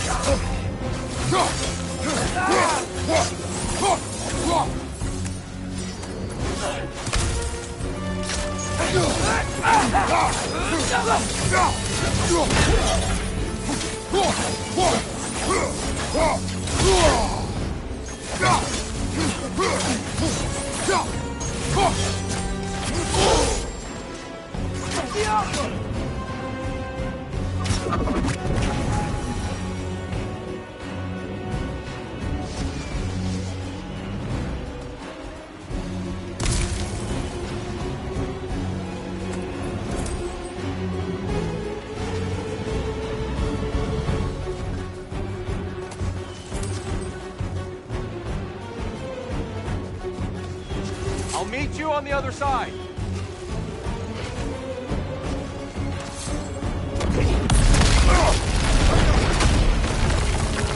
I'll meet you on the other side.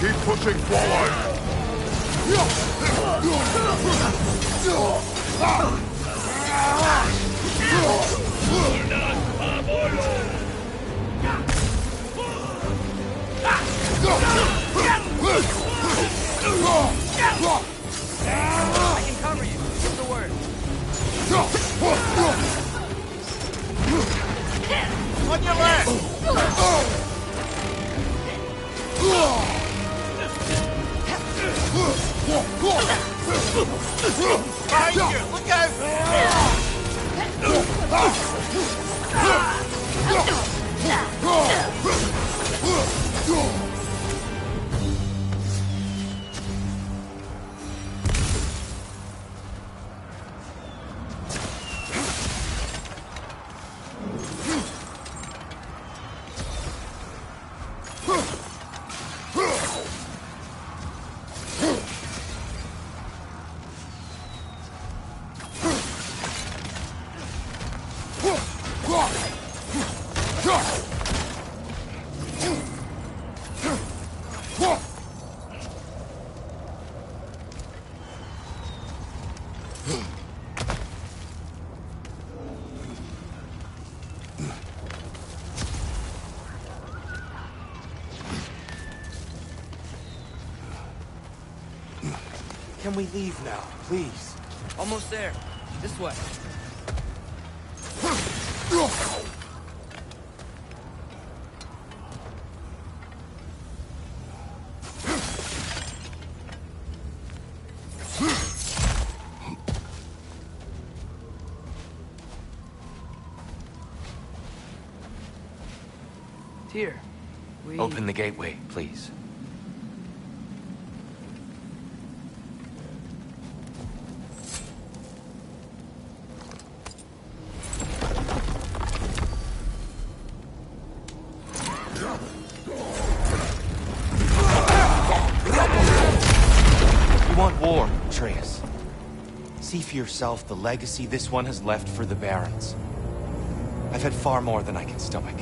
Keep pushing forward! I can cover you. Give the word. On your left! Behind you! Look out! Can we leave now, please? Almost there. This way. Here. We... Open the gateway, please. You want war, Atreus. See for yourself the legacy this one has left for the Barons. I've had far more than I can stomach.